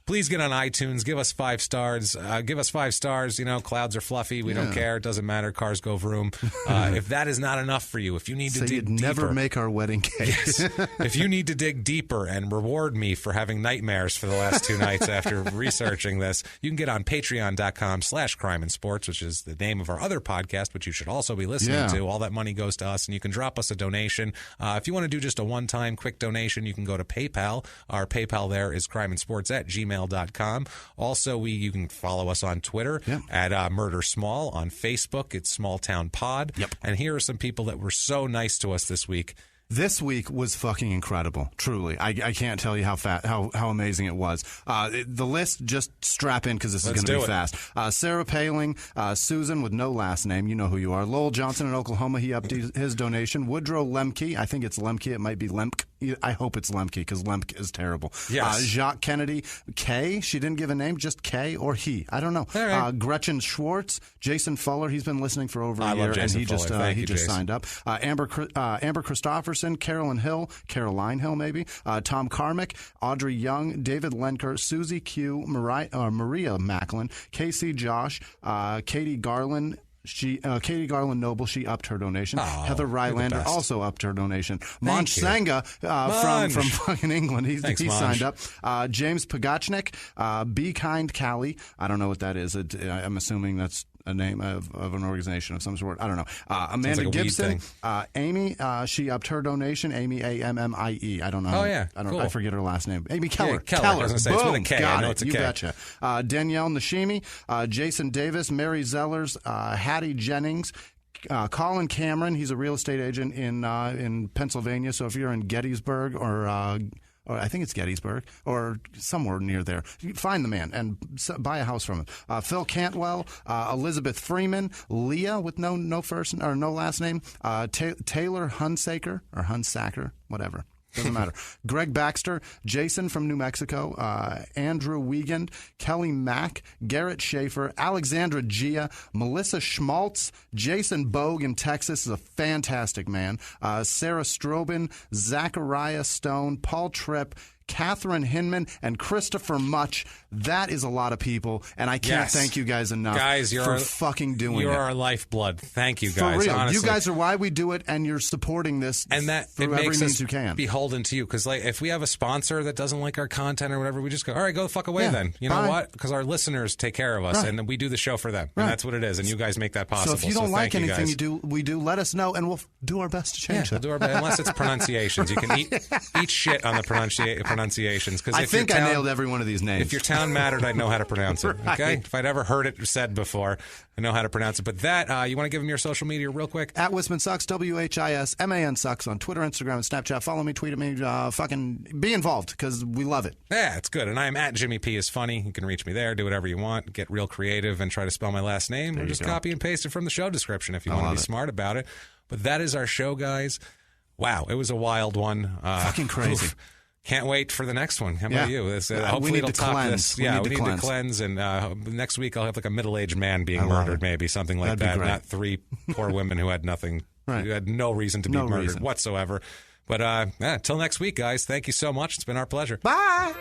Please get on iTunes. Give us 5 stars. Give us 5 stars. You know, clouds are fluffy. We don't care. It doesn't matter. Cars go vroom. If that is not enough for you, if you need to dig deeper,
never make our wedding cake.
Yes. If you need to dig deeper and reward me for having nightmares for the last 2 nights after researching this, you can get on patreon.com/crimeinsports, which is the name of our other podcast, which you should also be listening to. All that money goes to us, and you can drop us a donation. If you want to do just a one-time quick donation, you can go to PayPal. Our PayPal there is crimeinsports@gmail.com. Also, you can follow us on Twitter at Murder Small. On Facebook, it's Small Town Pod.
Yep.
And here are some people that were so nice to us this week.
This week was fucking incredible, truly. I can't tell you how amazing it was. The list, just strap in because this is going to be fast. Sarah Paling, Susan with no last name, you know who you are. Lowell Johnson in Oklahoma, he upped his donation. Woodrow Lemke, I think it's Lemke, it might be Lemke. I hope it's Lemke because Lemke is terrible.
Yes.
Jacques Kennedy, K, she didn't give a name, just K or he. I don't know.
Right.
Gretchen Schwartz, Jason Fuller, he's been listening for over a year, and he just signed up. Amber Christopherson, Caroline Hill, maybe, Tom Carmick, Audrey Young, David Lenker, Susie Q, Maria Macklin, Casey Josh, Katie Garland. Katie Garland Noble, she upped her donation. Heather Rylander also upped her donation. Monch Sanga from fucking England, he signed up. James Pagachnik, Be Kind Callie. I don't know what that is. I'm assuming that's a name of an organization of some sort. I don't know. Amanda Gibson, Amy, she upped her donation. Amy, Ammie. I don't know.
Oh, yeah.
Cool. I forget her last name. Amy Keller.
Keller. I was going to say, it's with a K.
Got
I know
it.
it's a
You
K.
betcha. Danielle Nashimi, Jason Davis, Mary Zellers, Hattie Jennings, Colin Cameron. He's a real estate agent in Pennsylvania. So if you're in Gettysburg or I think it's Gettysburg, or somewhere near there. You find the man and buy a house from him. Phil Cantwell, Elizabeth Freeman, Leah with no first or no last name, Taylor Hunsaker, whatever. Doesn't matter. Greg Baxter, Jason from New Mexico, Andrew Wiegand, Kelly Mack, Garrett Schaefer, Alexandra Gia, Melissa Schmaltz, Jason Bogue in Texas is a fantastic man, Sarah Strobin, Zachariah Stone, Paul Tripp, Catherine Hinman, and Christopher Much. That is a lot of people, and I can't thank you guys enough for fucking doing it.
You're our lifeblood. Thank you, guys.
For real.
Honestly.
You guys are why we do it, and you're supporting this
and that
through every means you can.
Beholden to you, because like, if we have a sponsor that doesn't like our content or whatever, we just go, all right, go the fuck away then. You know what? Because our listeners take care of us, and we do the show for them, and that's what it is, and you guys make that possible.
So if you don't like anything we do, let us know, and we'll do our best to change it.
We'll do our best, unless it's pronunciations. You can eat shit on the pronunciations.
I think I nailed every one of these names.
If your town mattered, I'd know how to pronounce it.
Right.
Okay, if I'd ever heard it said before, I know how to pronounce it. But that, you want to give them your social media real quick?
At Whisman Sucks, WHISMAN Sucks on Twitter, Instagram, and Snapchat. Follow me, tweet at me, fucking be involved because we love it.
Yeah, it's good. And I am at Jimmy P is funny. You can reach me there. Do whatever you want. Get real creative and try to spell my last name, or just copy and paste it from the show description if you want to be smart about it. But that is our show, guys. Wow, it was a wild one.
Fucking crazy.
Oof. Can't wait for the next one. How about you? Hopefully it'll top this. We need to cleanse. And next week I'll have like a middle-aged man being murdered, maybe something like that. Not 3 poor women who had nothing, who had no reason to be murdered whatsoever. But till next week, guys. Thank you so much. It's been our pleasure.
Bye.